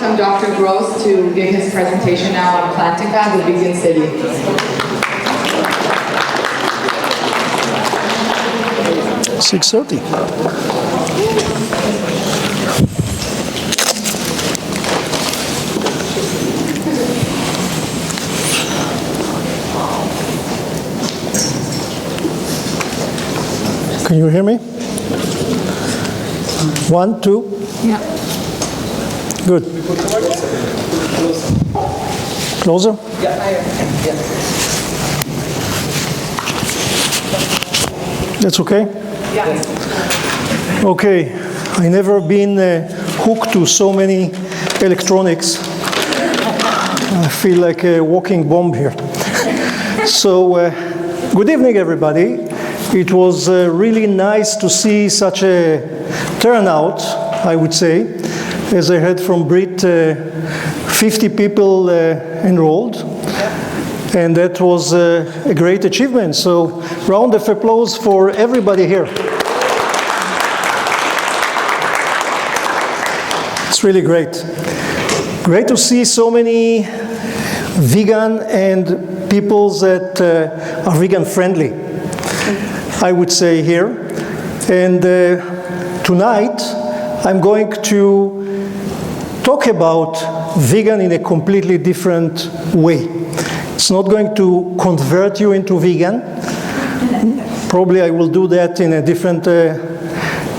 welcome Dr. Gross to give his presentation now on planting ban, the vegan city. 6:30. Can you hear me? 1, 2. Yeah. Good. Closer? That's okay? Yeah. Okay. I never been hooked to so many electronics. I feel like a walking bomb here. So, good evening, everybody. It was really nice to see such a turnout, I would say. As I heard from Brit, 50 people enrolled, and that was a great achievement. So, round of applause for everybody here. It's really great. Great to see so many vegan and people that are vegan friendly, I would say here. And tonight, I'm going to talk about vegan in a completely different way. It's not going to convert you into vegan. Probably I will do that in a different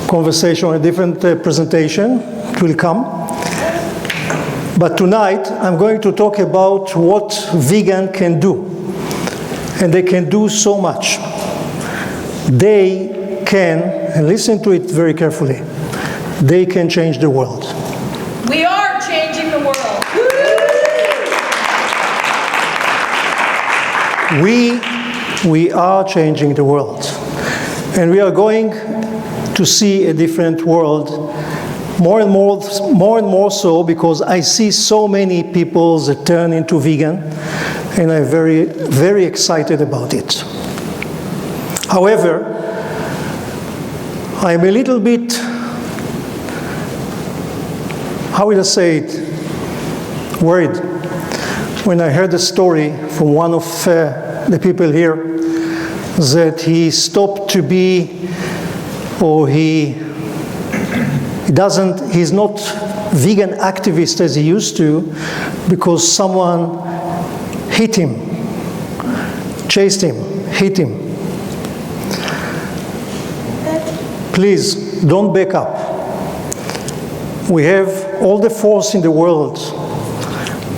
conversation, a different presentation. It will come. But tonight, I'm going to talk about what vegan can do. And they can do so much. They can, and listen to it very carefully, they can change the world. We are changing the world. We are changing the world. And we are going to see a different world, more and more so, because I see so many people that turn into vegan, and I'm very, very excited about it. However, I'm a little bit, how will I say it, worried when I heard a story from one of the people here that he stopped to be, or he's not vegan activist as he used to, because someone hit him, chased him, hit him. Please, don't back up. We have all the force in the world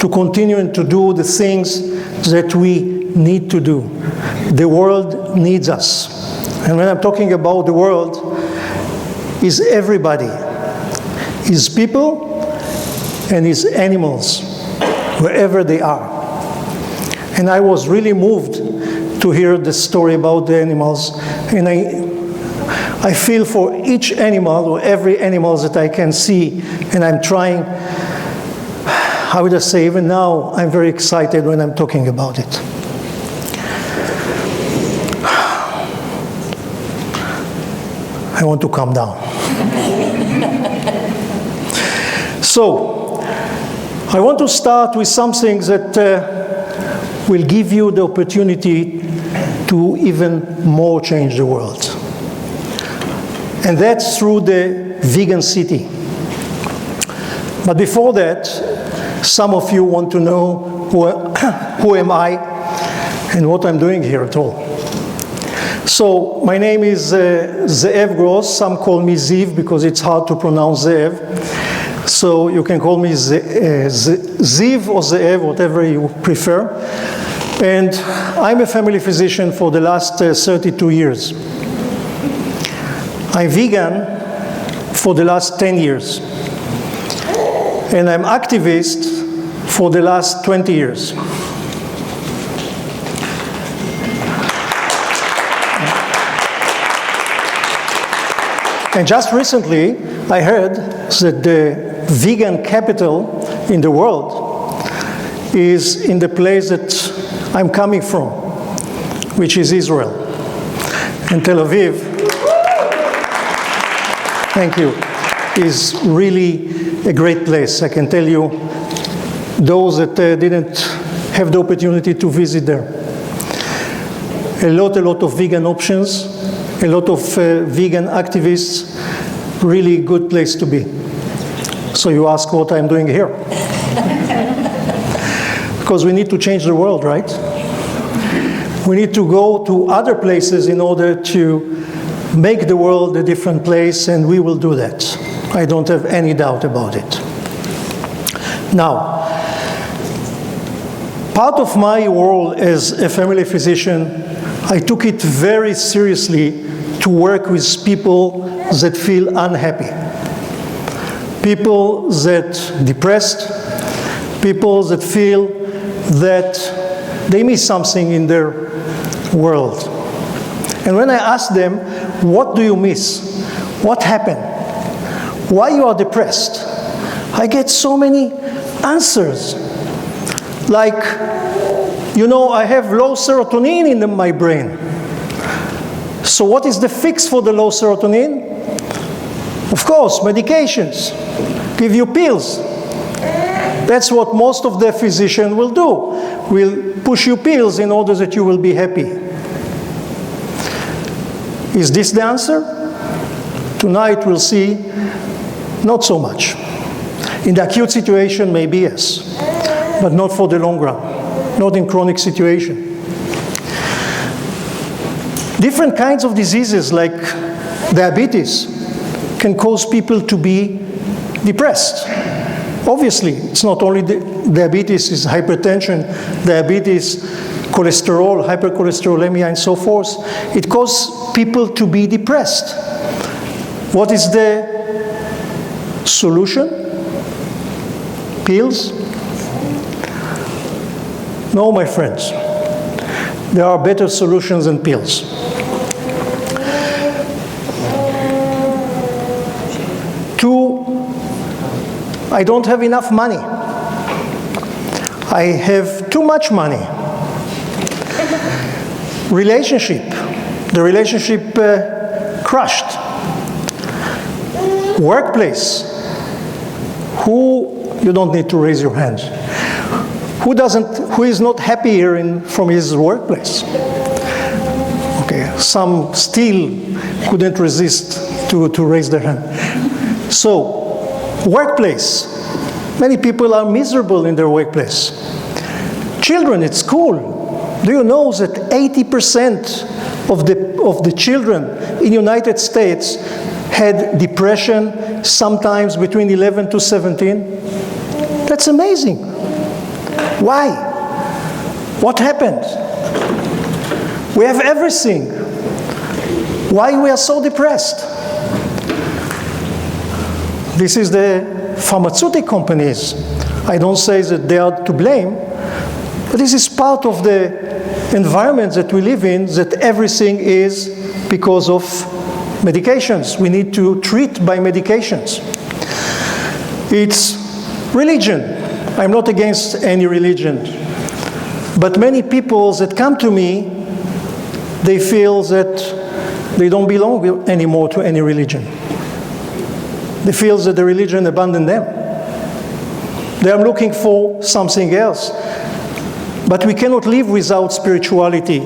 to continue and to do the things that we need to do. The world needs us. And when I'm talking about the world, is everybody. Is people and is animals, wherever they are. And I was really moved to hear the story about the animals, and I feel for each animal, or every animal that I can see, and I'm trying, how would I say, even now, I'm very excited when I'm talking about it. I want to calm down. So, I want to start with something that will give you the opportunity to even more change the world. And that's through the vegan city. But before that, some of you want to know who am I and what I'm doing here at all. So my name is Ze'ev Gross. Some call me Ziv because it's hard to pronounce Ze'ev. So you can call me Ziv or Ze'ev, whatever you prefer. And I'm a family physician for the last 32 years. I'm vegan for the last 10 years. And I'm activist for the last 20 years. And just recently, I heard that the vegan capital in the world is in the place that I'm coming from, which is Israel. And Tel Aviv, thank you, is really a great place. I can tell you, those that didn't have the opportunity to visit there. A lot of vegan options, a lot of vegan activists, really good place to be. So you ask what I'm doing here. Because we need to change the world, right? We need to go to other places in order to make the world a different place, and we will do that. I don't have any doubt about it. Now, part of my role as a family physician, I took it very seriously to work with people that feel unhappy. People that depressed, people that feel that they miss something in their world. And when I ask them, what do you miss? What happened? Why you are depressed? I get so many answers. Like, I have low serotonin in my brain. So what is the fix for the low serotonin? Of course, medications. Give you pills. That's what most of the physicians will do. Will push you pills in order that you will be happy. Is this the answer? Tonight we'll see, not so much. In the acute situation, maybe yes, but not for the long run, not in chronic situation. Different kinds of diseases like diabetes can cause people to be depressed. Obviously, it's not only diabetes, it's hypertension, diabetes, cholesterol, hypercholesterolemia, and so forth. It causes people to be depressed. What is the solution? Pills? No, my friends. There are better solutions than pills. Two, I don't have enough money. I have too much money. Relationship. The relationship crushed. Workplace. You don't need to raise your hands. Who is not happy here from his workplace? Okay, some still couldn't resist to raise their hand. So, workplace. Many people are miserable in their workplace. Children at school. Do you know that 80% of the children in the United States had depression sometimes between 11 to 17? That's amazing. Why? What happened? We have everything. Why we are so depressed? This is the pharmaceutical companies. I don't say that they are to blame, but this is part of the environment that we live in, that everything is because of medications. We need to treat by medications. It's religion. I'm not against any religion. But many people that come to me, they feel that they don't belong anymore to any religion. They feel that the religion abandoned them. They are looking for something else. But we cannot live without spirituality.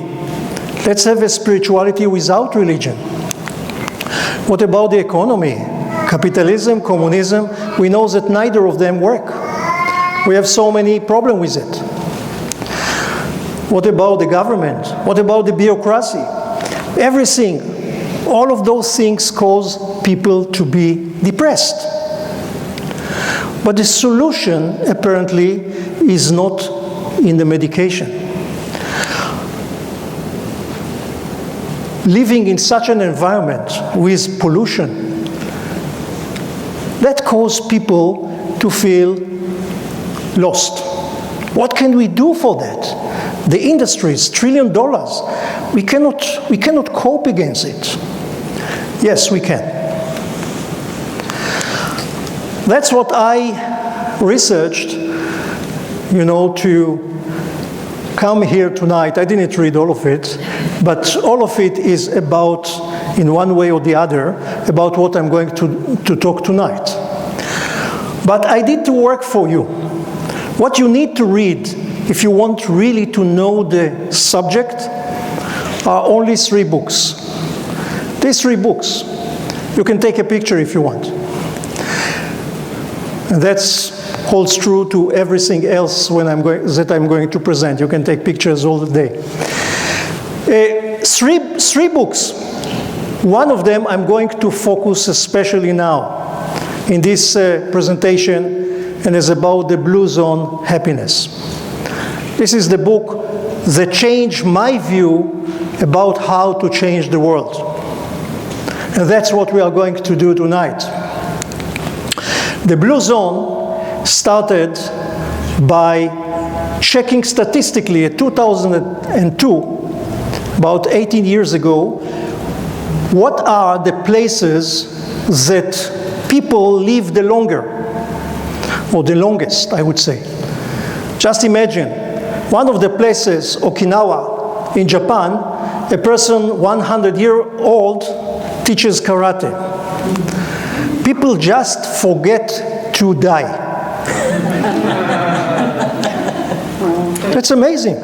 Let's have a spirituality without religion. What about the economy? Capitalism, communism, we know that neither of them work. We have so many problems with it. What about the government? What about the bureaucracy? Everything, all of those things cause people to be depressed. But the solution, apparently, is not in the medication. Living in such an environment with pollution, that causes people to feel lost. What can we do for that? The industry is $1 trillion. We cannot cope against it. Yes, we can. That's what I researched, to come here tonight. I didn't read all of it, but all of it is about, in one way or the other, about what I'm going to talk tonight. But I did the work for you. What you need to read, if you want really to know the subject, are only 3 books. These 3 books. You can take a picture if you want. And that holds true to everything else that I'm going to present. You can take pictures all the day. 3 books. One of them I'm going to focus especially now in this presentation, and is about the blue zone happiness. This is the book that changed my view about how to change the world. And that's what we are going to do tonight. The blue zone started by checking statistically in 2002, about 18 years ago, what are the places that people live the longer, or the longest, I would say. Just imagine, one of the places, Okinawa, in Japan, a person 100-year-old teaches karate. People just forget to die. That's amazing.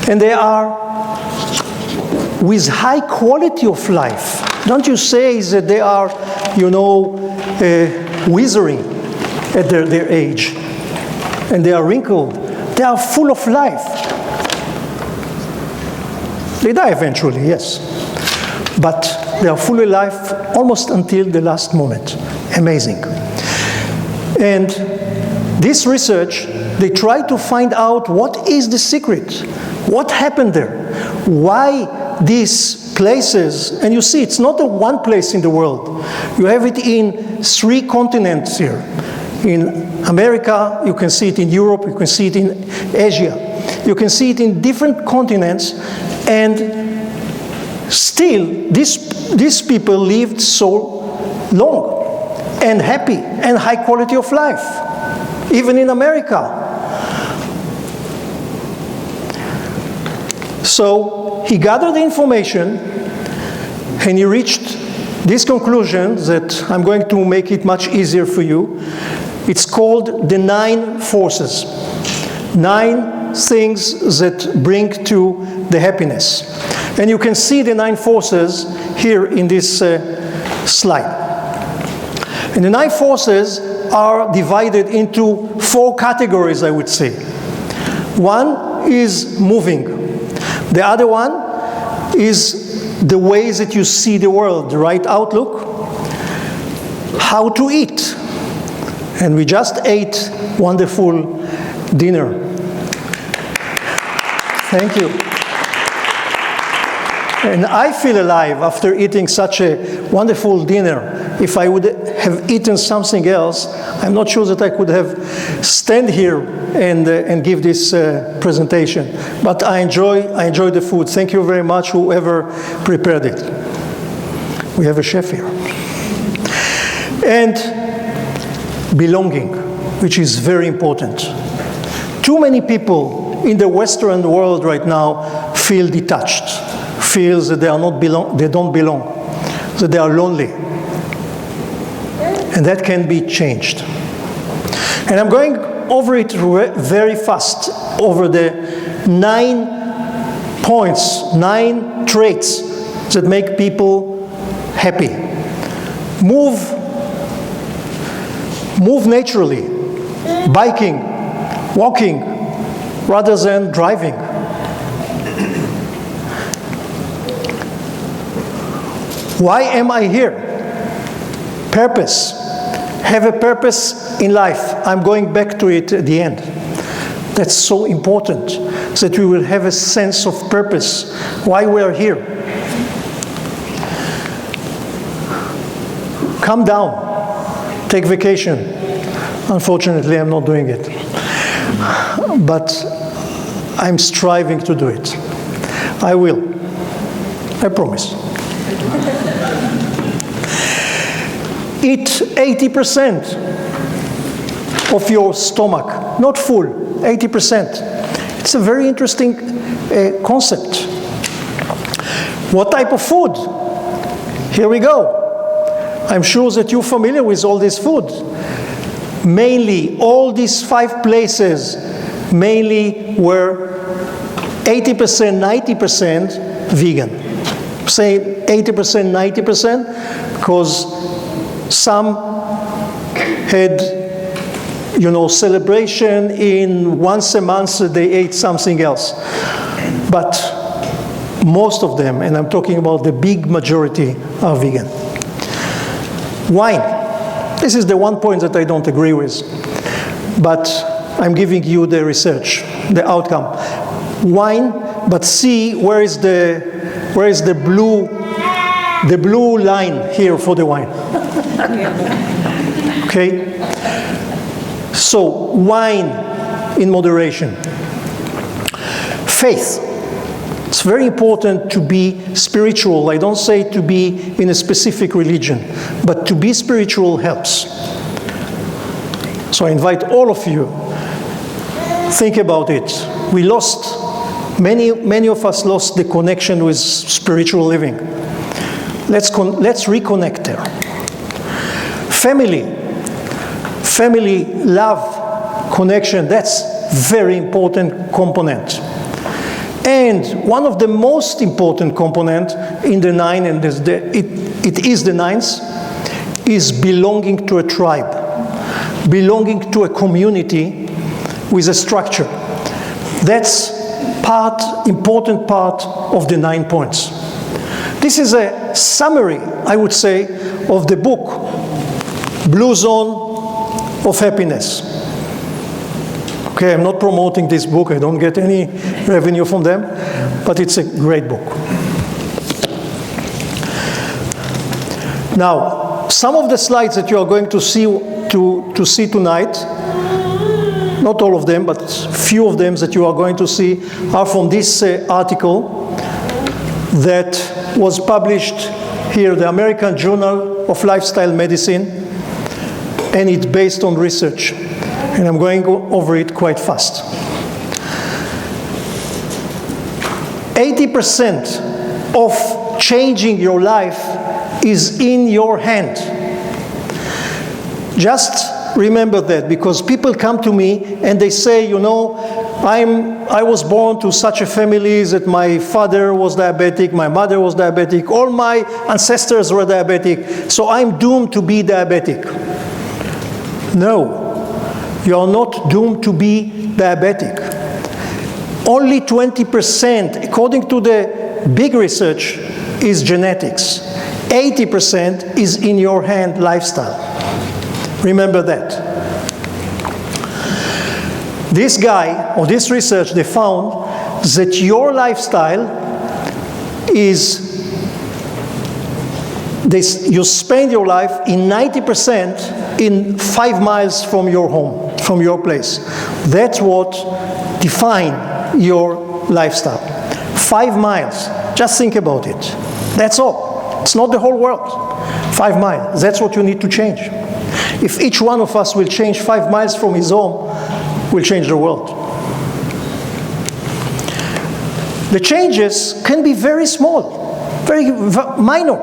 And they are with high quality of life. Don't you say that they are, withering at their age, and they are wrinkled. They are full of life. They die eventually, yes. But they are full of life almost until the last moment. Amazing. And this research, they try to find out what is the secret. What happened there? Why these places, and you see it's not a one place in the world. You have it in 3 continents here. In America, you can see it in Europe, you can see it in Asia. You can see it in different continents, and still these people lived so long and happy and high quality of life, even in America. So he gathered the information and he reached this conclusion that I'm going to make it much easier for you. It's called the 9 forces. 9 things that bring to the happiness. And you can see the 9 forces here in this slide. And the 9 forces are divided into 4 categories, I would say. One is moving. The other one is the ways that you see the world, the right outlook. How to eat. And we just ate wonderful dinner. Thank you. And I feel alive after eating such a wonderful dinner. If I would have eaten something else, I'm not sure that I could have stand here and give this presentation. But I enjoy the food. Thank you very much, whoever prepared it. We have a chef here. And belonging, which is very important. Too many people in the Western world right now feel detached, feel that they don't belong, that they are lonely. And that can be changed. And I'm going over it very fast, over the 9 points, 9 traits that make people happy. Move naturally, biking, walking, rather than driving. Why am I here? Purpose. Have a purpose in life. I'm going back to it at the end. That's so important, that we will have a sense of purpose, why we are here. Calm down. Take vacation. Unfortunately, I'm not doing it. But I'm striving to do it. I will. I promise. Eat 80% of your stomach, not full, 80%. It's a very interesting concept. What type of food? Here we go. I'm sure that you're familiar with all this food. Mainly, all these 5 places mainly were 80%, 90% vegan. Say 80%, 90%, because some had, celebration in once a month they ate something else. But most of them, and I'm talking about the big majority, are vegan. Wine. This is the one point that I don't agree with, but I'm giving you the research, the outcome. Wine, but see where is the blue line here for the wine. Okay? So, wine in moderation. Faith. It's very important to be spiritual. I don't say to be in a specific religion, but to be spiritual helps. So I invite all of you, think about it. We lost, many of us lost the connection with spiritual living. Let's reconnect there. Family, love, connection, that's very important component. And one of the most important component in the 9, and it is the 9th, is belonging to a tribe, belonging to a community with a structure. That's important part of the 9 points. This is a summary, I would say, of the book, Blue Zone of Happiness. Okay, I'm not promoting this book, I don't get any revenue from them, but it's a great book. Now, some of the slides that you are going to see tonight, not all of them, but few of them that you are going to see are from this article that was published here, the American Journal of Lifestyle Medicine, and it's based on research. And I'm going over it quite fast. 80% of changing your life is in your hand. Just remember that, because people come to me and they say, I was born to such a family that my father was diabetic, my mother was diabetic, all my ancestors were diabetic, so I'm doomed to be diabetic. No. You are not doomed to be diabetic. Only 20%, according to the big research, is genetics. 80% is in your hand lifestyle. Remember that. This guy, or this research, they found that your lifestyle is, you spend your life in 90% in 5 miles from your home, from your place. That's what defines your lifestyle. 5 miles. Just think about it. That's all. It's not the whole world. 5 miles. That's what you need to change. If each one of us will change 5 miles from his home, we'll change the world. The changes can be very small, very minor.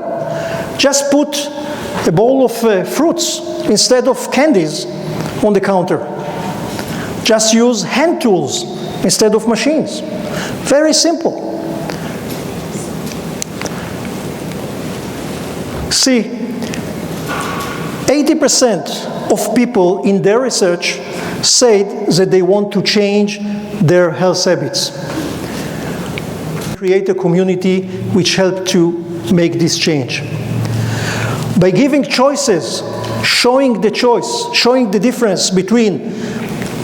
Just put a bowl of fruits instead of candies on the counter. Just use hand tools instead of machines. Very simple. See, 80% of people in their research said that they want to change their health habits. Create a community which helped to make this change. By giving choices, showing the choice, showing the difference between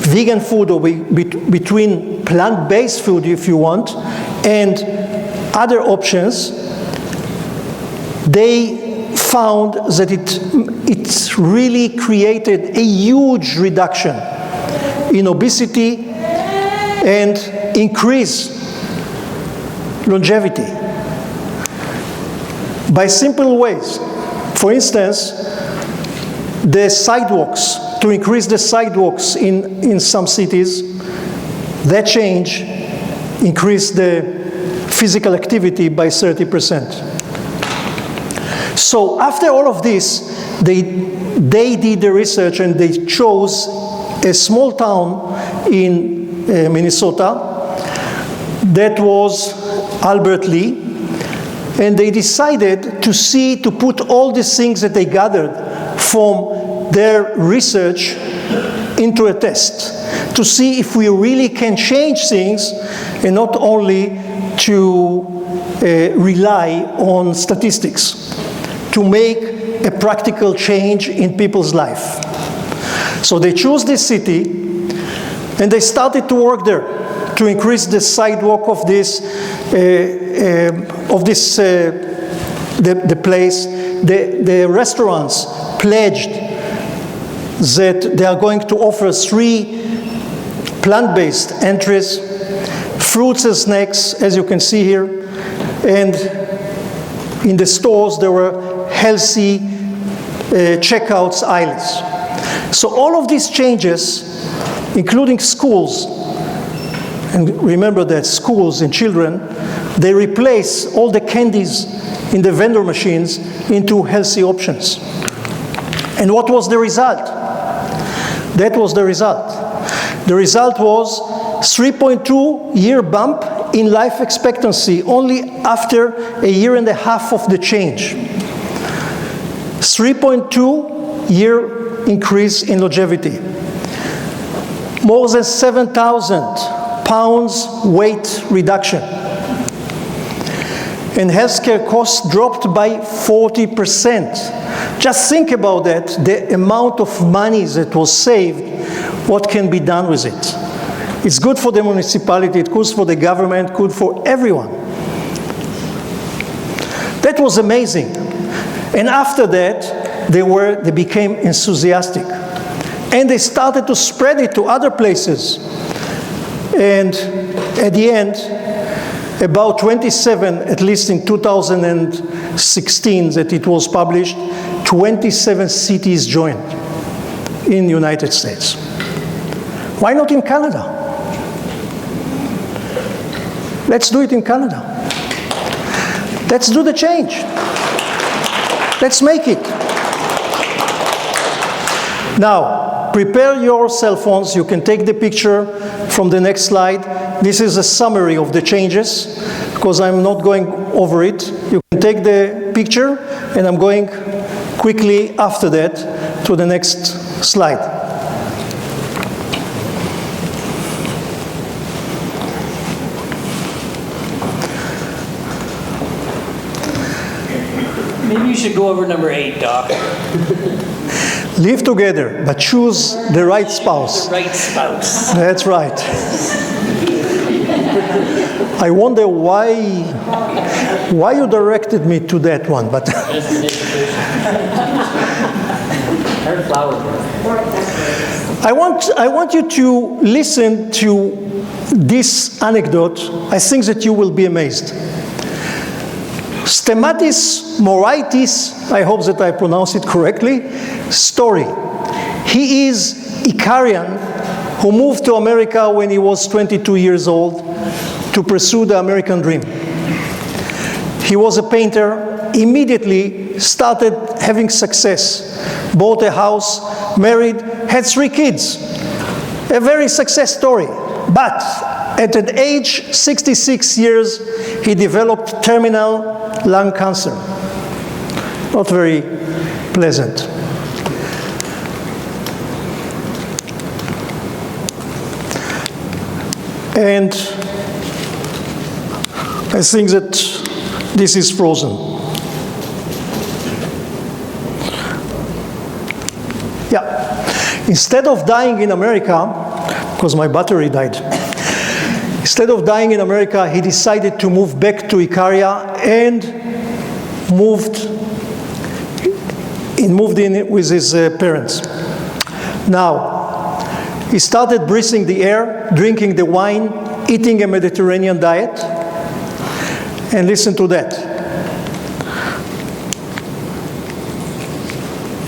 vegan food or between plant-based food, if you want, and other options, they found that it really created a huge reduction in obesity and increased longevity by simple ways. For instance, the sidewalks, to increase the sidewalks in some cities, that change increased the physical activity by 30%. So after all of this, they did the research and they chose a small town in Minnesota that was Albert Lee, and they decided to put all these things that they gathered from their research into a test, to see if we really can change things and not only to rely on statistics, to make a practical change in people's life. So they chose this city and they started to work there to increase the sidewalk of this, the place. The restaurants pledged that they are going to offer 3 plant-based entries, fruits and snacks, as you can see here, and in the stores there were healthy checkouts aisles. So all of these changes, including schools, and remember that schools and children, they replace all the candies in the vendor machines into healthy options. And what was the result? That was the result. The result was 3.2-year bump in life expectancy only after a year and a half of the change. 3.2-year increase in longevity. More than 7,000 pounds weight reduction. And healthcare costs dropped by 40%. Just think about that, the amount of money that was saved, what can be done with it. It's good for the municipality, it's good for the government, good for everyone. That was amazing. And after that, they became enthusiastic. And they started to spread it to other places. And at the end, about 27, at least in 2016 that it was published, 27 cities joined in the United States. Why not in Canada? Let's do it in Canada. Let's do the change. Let's make it. Now, prepare your cell phones. You can take the picture from the next slide. This is a summary of the changes, because I'm not going over it. You can take the picture, and I'm going quickly after that to the next slide. Maybe you should go over number 8, Doc. Live together, but choose the right spouse. The right spouse. That's right. I wonder why you directed me to that one, but I want you to listen to this anecdote. I think that you will be amazed. Stamatis Moraitis, I hope that I pronounce it correctly, story. He is Icarian who moved to America when he was 22 years old to pursue the American dream. He was a painter, immediately started having success, bought a house, married, had 3 kids. A very success story. But at an age 66 years, he developed terminal lung cancer. Not very pleasant. And I think that this is frozen. Yeah. Instead of dying in America, because my battery died, instead of dying in America, he decided to move back to Icaria and moved in with his parents. Now, he started breathing the air, drinking the wine, eating a Mediterranean diet, and listen to that.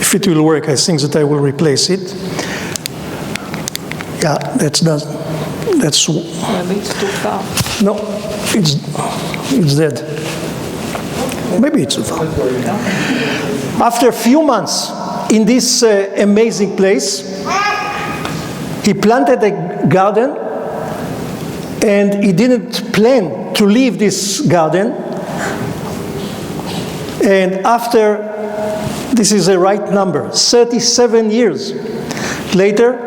If it will work, I think that I will replace it. Yeah, that's Maybe it's too far. no, it's dead. Maybe it's too far. After a few months in this amazing place, he planted a garden, and he didn't plan to leave this garden. And after, this is the right number, 37 years later,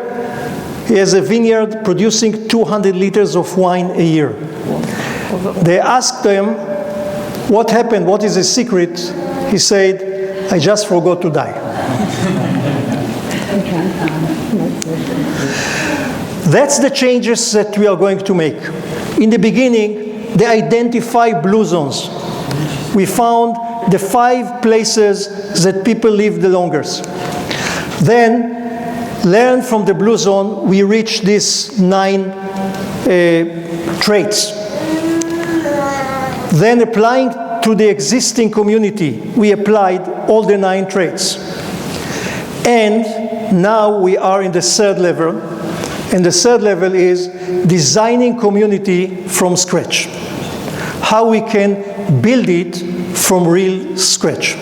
he has a vineyard producing 200 liters of wine a year. They asked him, what happened? What is the secret? He said, I just forgot to die. That's the changes that we are going to make. In the beginning, they identify blue zones. We found the 5 places that people live the longest. Then, learn from the blue zone, we reach these 9 traits. Then, applying to the existing community, we applied all the 9 traits. And now we are in the 3rd level. And the 3rd level is designing community from scratch. How we can build it from real scratch.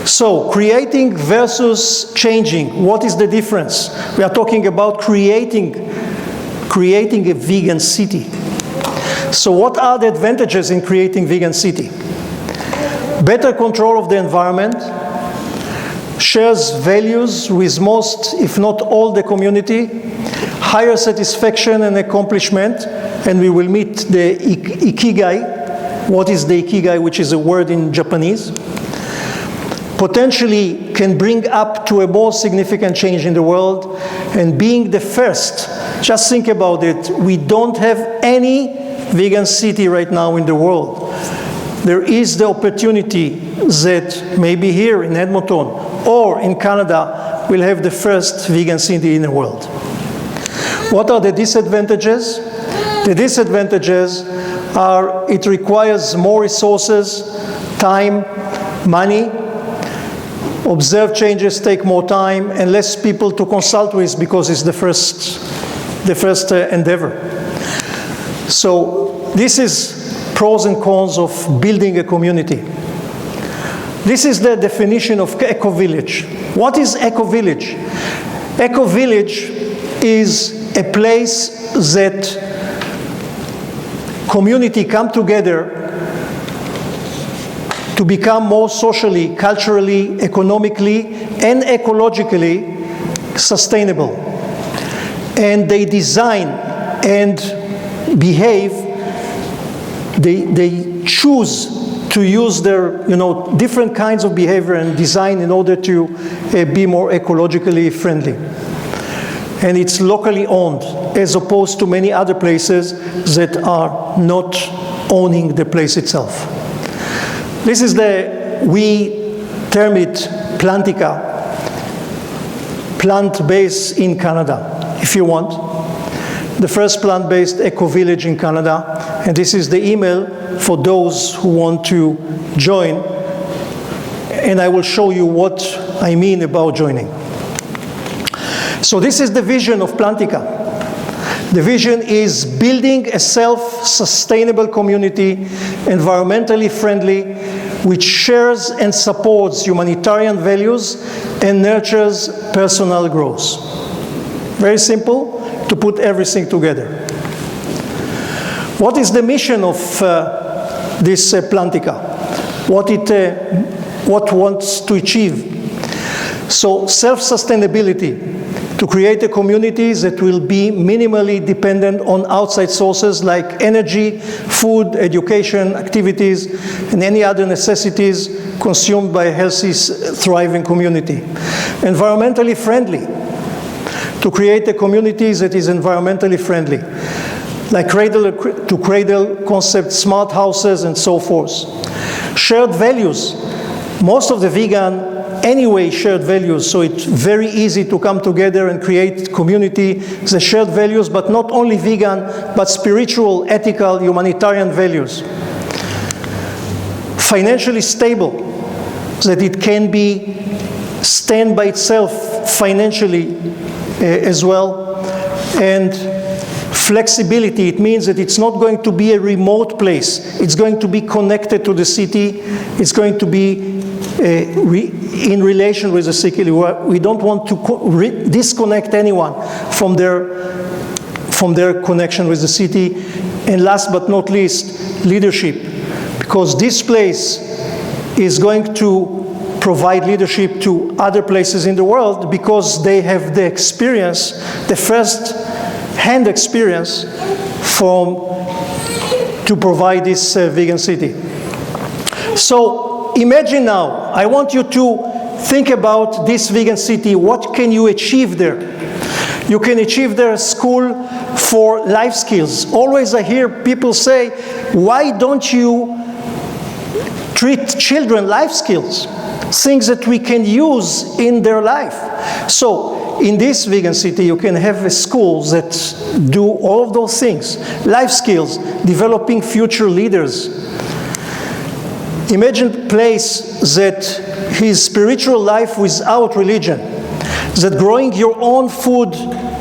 So, creating versus changing. What is the difference? We are talking about creating a vegan city. So what are the advantages in creating vegan city? Better control of the environment, shares values with most, if not all, the community, higher satisfaction and accomplishment, and we will meet the Ikigai. What is the Ikigai, which is a word in Japanese? Potentially can bring up to a more significant change in the world, and being the first, just think about it, we don't have any vegan city right now in the world. There is the opportunity that maybe here in Edmonton or in Canada we'll have the first vegan city in the world. What are the disadvantages? The disadvantages are it requires more resources, time, money. Observe changes take more time and less people to consult with because it's the first endeavor. So this is pros and cons of building a community. This is the definition of eco-village. What is eco-village? Eco-village is a place that community come together to become more socially, culturally, economically, and ecologically sustainable. And they design and behave, they choose to use their different kinds of behavior and design in order to be more ecologically friendly. And it's locally owned, as opposed to many other places that are not owning the place itself. This is we term it Plantica, plant-based in Canada, if you want. The first plant-based eco-village in Canada, and this is the email for those who want to join, and I will show you what I mean about joining. So this is the vision of Plantica. The vision is building a self-sustainable community, environmentally friendly, which shares and supports humanitarian values and nurtures personal growth. Very simple, to put everything together. What is the mission of this Plantica? What wants to achieve? So self-sustainability, to create a community that will be minimally dependent on outside sources like energy, food, education, activities, and any other necessities consumed by a healthy, thriving community. Environmentally friendly, to create a community that is environmentally friendly, like cradle-to-cradle concept, smart houses, and so forth. Shared values. Most of the vegan anyway shared values, so it's very easy to come together and create community, the shared values, but not only vegan, but spiritual, ethical, humanitarian values. Financially stable, that it can stand by itself financially as well, and Flexibility, it means that it's not going to be a remote place. It's going to be connected to the city. It's going to be in relation with the city. We don't want to disconnect anyone from their connection with the city. And last but not least, leadership. Because this place is going to provide leadership to other places in the world because they have the experience, the first-hand experience to provide this vegan city. So imagine now, I want you to think about this vegan city. What can you achieve there? You can achieve there a school for life skills. Always I hear people say, why don't you treat children life skills? Things that we can use in their life. So in this vegan city, you can have schools that do all of those things. Life skills, developing future leaders. Imagine a place that is spiritual life without religion. That growing your own food,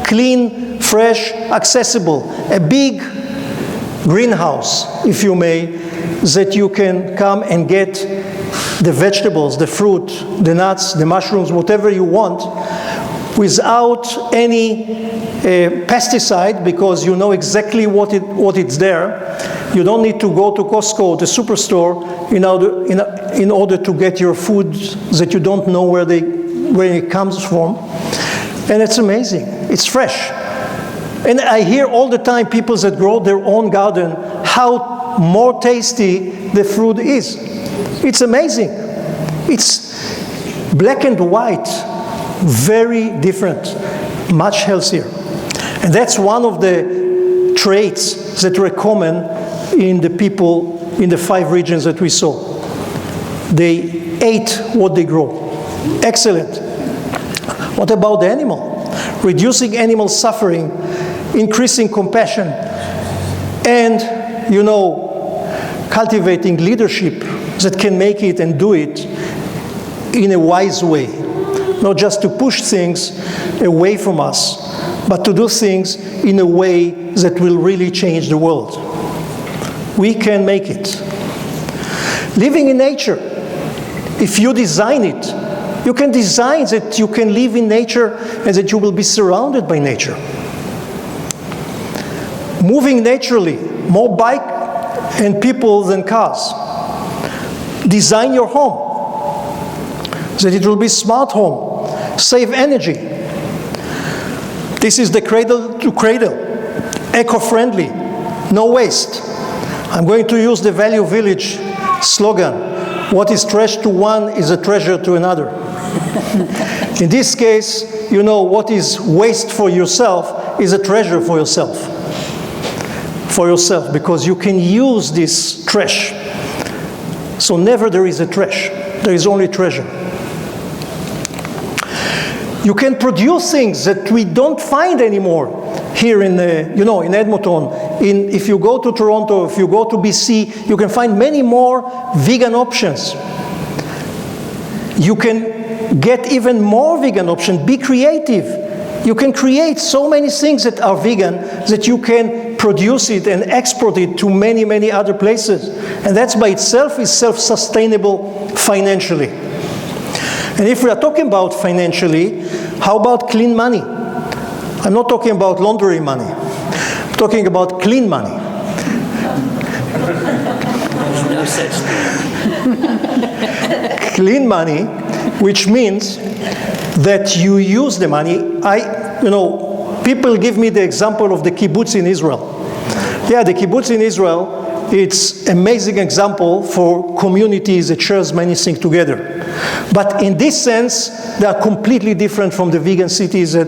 clean, fresh, accessible. A big greenhouse, if you may, that you can come and get the vegetables, the fruit, the nuts, the mushrooms, whatever you want, without any pesticide, because you know exactly what it's there. You don't need to go to Costco, the superstore, in order to get your food that you don't know where it comes from. And it's amazing. It's fresh. And I hear all the time people that grow their own garden, how more tasty the fruit is. It's amazing. It's black and white, very different, much healthier. And that's one of the traits that were common in the people in the 5 regions that we saw. They ate what they grow. Excellent. What about the animal? Reducing animal suffering, increasing compassion, and, cultivating leadership that can make it and do it in a wise way. Not just to push things away from us, but to do things in a way that will really change the world. We can make it. Living in nature. If you design it, you can design that you can live in nature and that you will be surrounded by nature. Moving naturally, more bike and people than cars. Design your home, that it will be smart home, save energy. This is the cradle to cradle, eco-friendly, no waste. I'm going to use the Value Village slogan, what is trash to one is a treasure to another. In this case, what is waste for yourself is a treasure for yourself. For yourself, because you can use this trash. So never there is a trash, there is only treasure. You can produce things that we don't find anymore here in Edmonton. If you go to Toronto, if you go to BC, you can find many more vegan options. You can get even more vegan options. Be creative. You can create so many things that are vegan that you can produce it and export it to many, many other places. And that by itself is self-sustainable financially. And if we are talking about financially, how about clean money? I'm not talking about laundry money. I'm talking about clean money. There's no such thing. Clean money, which means that you use the money. People give me the example of the kibbutz in Israel. Yeah, the kibbutz in Israel, it's an amazing example for communities that shares many things together. But in this sense, they are completely different from the vegan cities that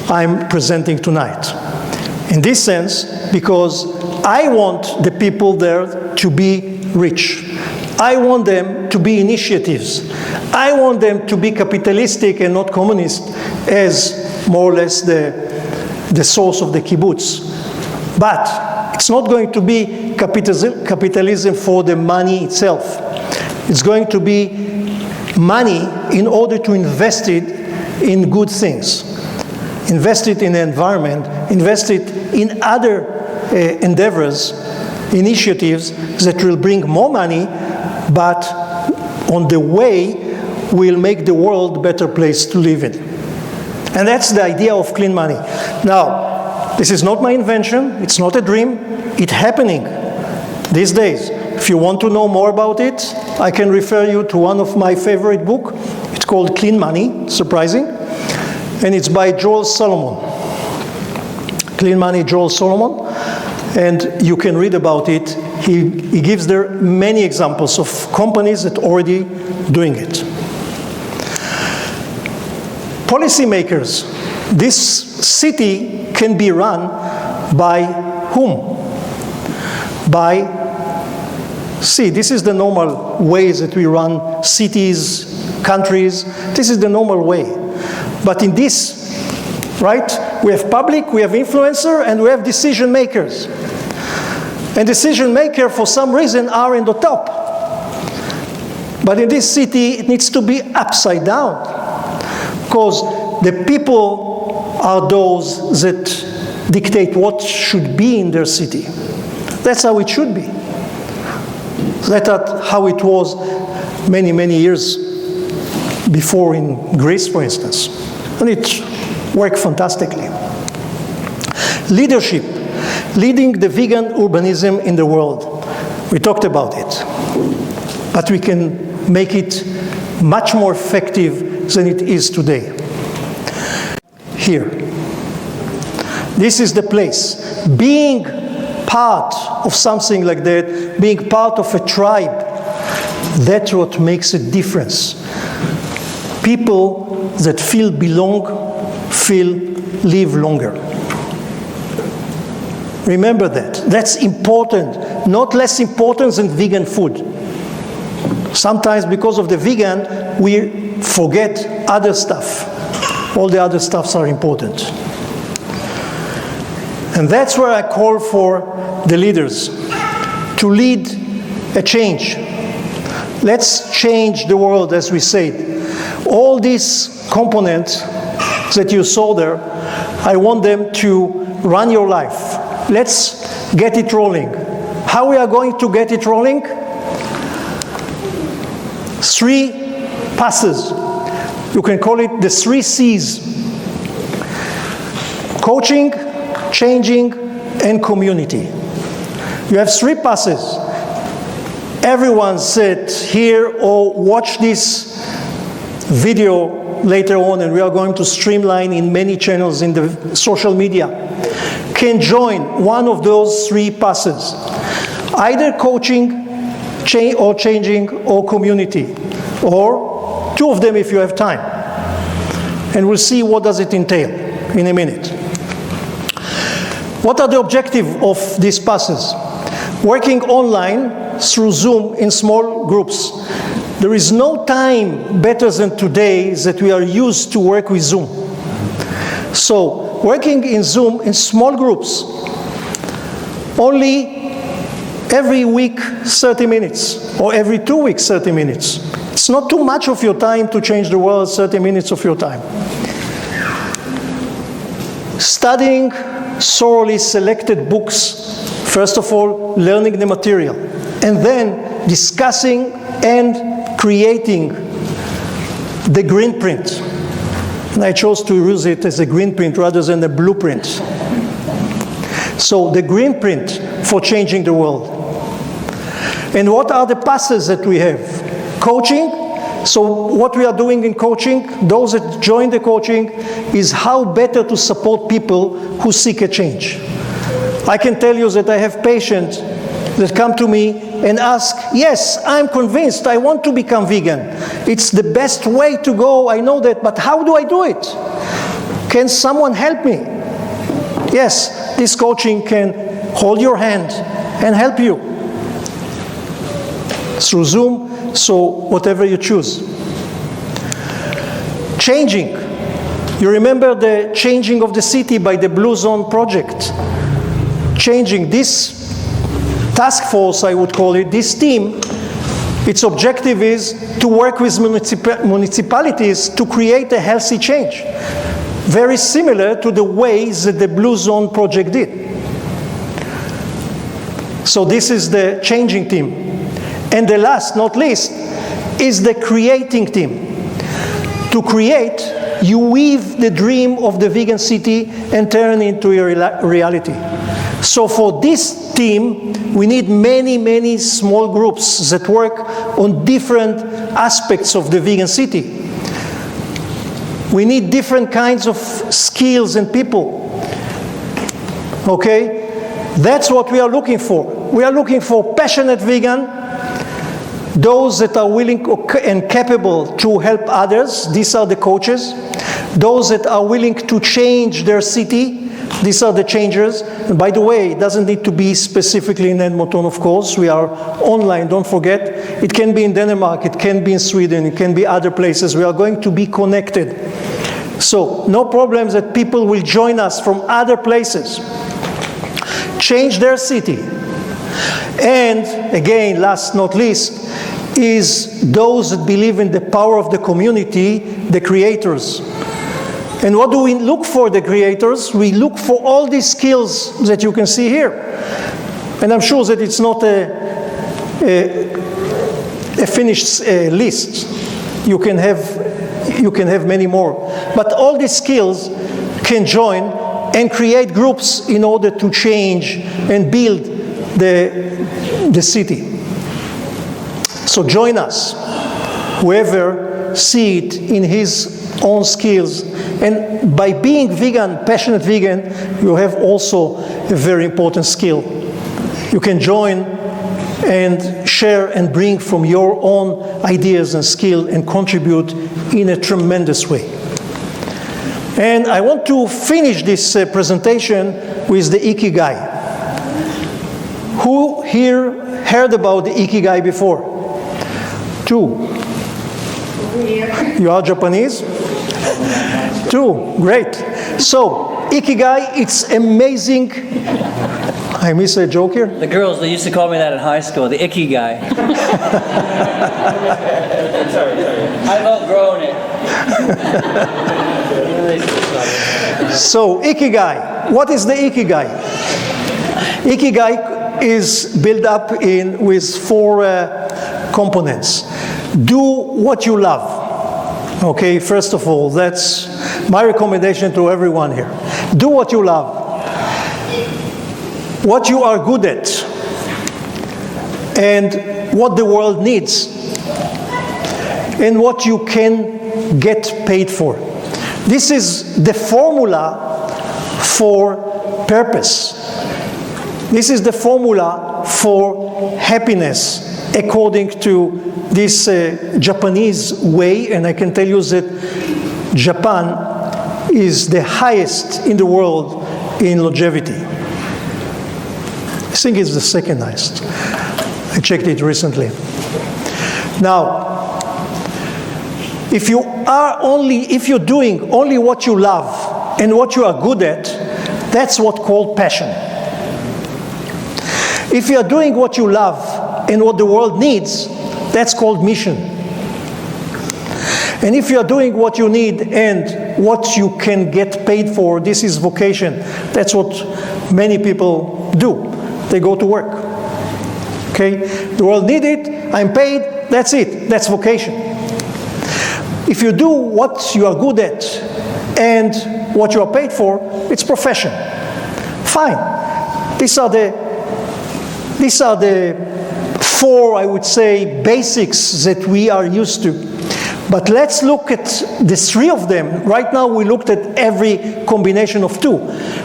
I'm presenting tonight. In this sense, because I want the people there to be rich. I want them to be initiatives. I want them to be capitalistic and not communist, as more or less the source of the kibbutz. But it's not going to be capitalism for the money itself. It's going to be money in order to invest it in good things. invest it in the environment, invest it in other endeavors, initiatives that will bring more money, but on the way will make the world a better place to live in. And that's the idea of clean money. Now, this is not my invention, it's not a dream, it's happening these days. If you want to know more about it, I can refer you to one of my favorite books. It's called Clean Money, surprising, and it's by Joel Solomon. Clean Money, Joel Solomon, and you can read about it. He gives there many examples of companies that are already doing it. Policymakers, this city can be run by whom? See, this is the normal ways that we run cities, countries. This is the normal way. But in this, right, we have public, we have influencer, and we have decision makers. And decision makers, for some reason, are in the top. But in this city, it needs to be upside down. Because the people are those that dictate what should be in their city. That's how it should be. That's how it was many, many years before in Greece, for instance. And it worked fantastically. Leadership, leading the vegan urbanism in the world. We talked about it. But we can make it much more effective than it is today. Here. This is the place. Being part of something like that, being part of a tribe, that's what makes a difference. People that feel belong, live longer. Remember that. That's important. Not less important than vegan food. Sometimes because of the vegan, we forget other stuff. All the other stuffs are important. And that's where I call for the leaders to lead a change. Let's change the world, as we said. All these components that you saw there, I want them to run your life. Let's get it rolling. How we are going to get it rolling? 3 passes. You can call it the 3 C's. Coaching, changing, and community. You have 3 passes. Everyone sit here or watch this video later on, and we are going to streamline in many channels in the social media, can join one of those 3 passes. Either coaching, or changing, or community, or 2 of them if you have time. And we'll see what does it entail in a minute. What are the objectives of these passes? Working online through Zoom in small groups. There is no time better than today that we are used to work with Zoom. So, working in Zoom in small groups, only every week 30 minutes, or every 2 weeks 30 minutes. It's not too much of your time to change the world, 30 minutes of your time. Studying thoroughly selected books, first of all, learning the material, and then discussing and creating the green print. And I chose to use it as a green print rather than a blueprint. So the green print for changing the world. And what are the passes that we have? Coaching. So what we are doing in coaching, those that join the coaching, is how better to support people who seek a change. I can tell you that I have patients that come to me and ask, yes, I'm convinced, I want to become vegan. It's the best way to go, I know that, but how do I do it? Can someone help me? Yes, this coaching can hold your hand and help you through Zoom, so whatever you choose. Changing. You remember the changing of the city by the Blue Zone project. Changing. This task force, I would call it, this team, its objective is to work with municipalities to create a healthy change. very similar to the ways that the Blue Zone project did. So this is the changing team. And the last, not least, is the creating team. To create, you weave the dream of the vegan city and turn it into a reality. So for this team, we need many, many small groups that work on different aspects of the vegan city. We need different kinds of skills and people. Okay? That's what we are looking for. We are looking for passionate vegan, those that are willing and capable to help others. These are the coaches. Those that are willing to change their city. These are the changers. And by the way, it doesn't need to be specifically in Edmonton, of course. We are online, don't forget. It can be in Denmark, it can be in Sweden, it can be other places. We are going to be connected. So, no problem that people will join us from other places. Change their city. And, again, last not least, is those that believe in the power of the community, the creators. And what do we look for, the creators? We look for all these skills that you can see here. And I'm sure that it's not a finished list. You can have many more. But all these skills can join and create groups in order to change and build the city. So join us, whoever see it in his own skills. And by being vegan, passionate vegan, you have also a very important skill. You can join and share and bring from your own ideas and skill and contribute in a tremendous way. And I want to finish this presentation with the Ikigai. Who here heard about the Ikigai before? 2. You are Japanese? 2, great. So, Ikigai, it's amazing. I miss a joke here. The girls, they used to call me that in high school, the Ikigai. I've outgrown it. So, Ikigai. What is the Ikigai? Ikigai is built up with 4 components. Do what you love. Okay, first of all, that's my recommendation to everyone here. Do what you love. What you are good at. And what the world needs. And what you can get paid for. This is the formula for purpose. This is the formula for happiness, according to this Japanese way, and I can tell you that Japan is the highest in the world in longevity. I think it's the second highest. I checked it recently. Now, if you're doing only what you love and what you are good at, that's what's called passion. If you are doing what you love and what the world needs, that's called mission. And if you are doing what you need and what you can get paid for, this is vocation. That's what many people do. They go to work. Okay? The world needs it, I'm paid, that's it. That's vocation. If you do what you are good at and what you are paid for, it's profession. Fine. These are the 4, I would say, basics that we are used to. But let's look at the 3 of them. Right now we looked at every combination of 2.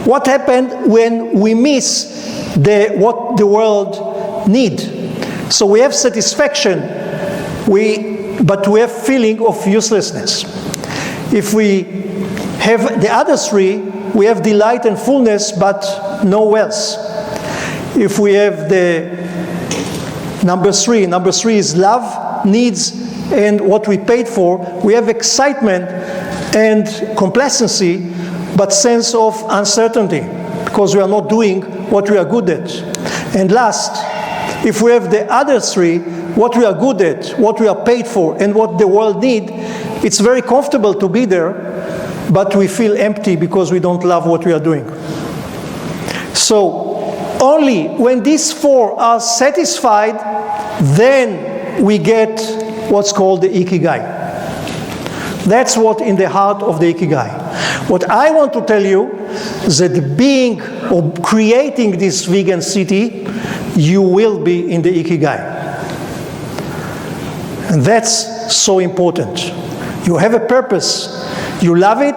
What happened when we miss what the world needs? So we have satisfaction, but we have feeling of uselessness. If we have the other 3, we have delight and fullness, but no wealth. If we have the number 3 is love, needs, and what we paid for, we have excitement and complacency, but sense of uncertainty, because we are not doing what we are good at. And last, if we have the other 3, what we are good at, what we are paid for, and what the world needs, it's very comfortable to be there, but we feel empty because we don't love what we are doing. So only when these four are satisfied, then we get what's called the Ikigai. That's what in the heart of the Ikigai. What I want to tell you is that being or creating this vegan city, you will be in the Ikigai. And that's so important. You have a purpose. You love it.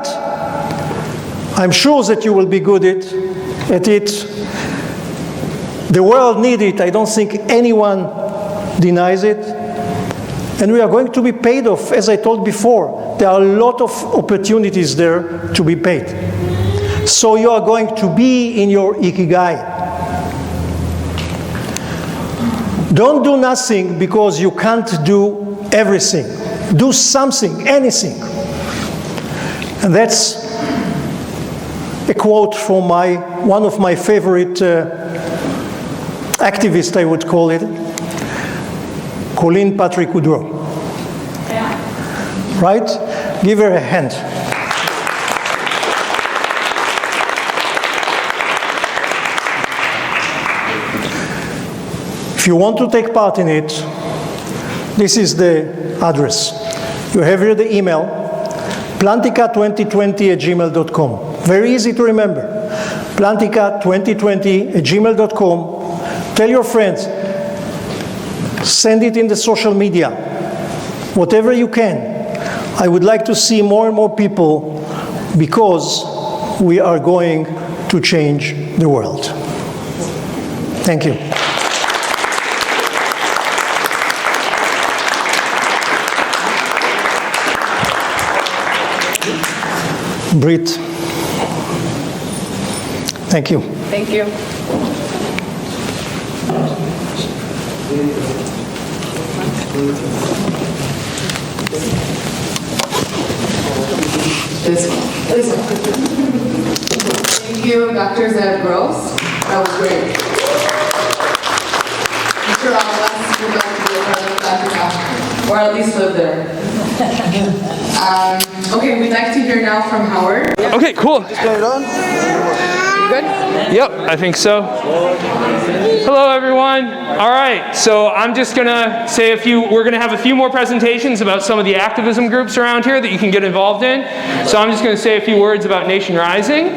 I'm sure that you will be good at it. The world needs it. I don't think anyone denies it. And we are going to be paid off. As I told before, there are a lot of opportunities there to be paid. So you are going to be in your Ikigai. Don't do nothing because you can't do everything. Do something, anything. And that's a quote from one of my favorite activists, I would call it, Colleen Patrick Woodrow. Yeah. Right? Give her a hand. If you want to take part in it, this is the address. You have here the email, plantica2020@gmail.com. Very easy to remember. plantica2020@gmail.com. Tell your friends. Send it in the social media. Whatever you can. I would like to see more and more people because we are going to change the world. Thank you. Brit. Thank you. Thank you. This one. Thank you, Dr. Zev Gross. That was great. I'm sure all of us would like to be a part of Dr. Chapter, or at least live there. Okay, we'd like to hear now from Howard. Okay, cool. You good? Yep, I think so. Hello, everyone. All right, so I'm just gonna say we're gonna have a few more presentations about some of the activism groups around here that you can get involved in. So I'm just gonna say a few words about Nation Rising.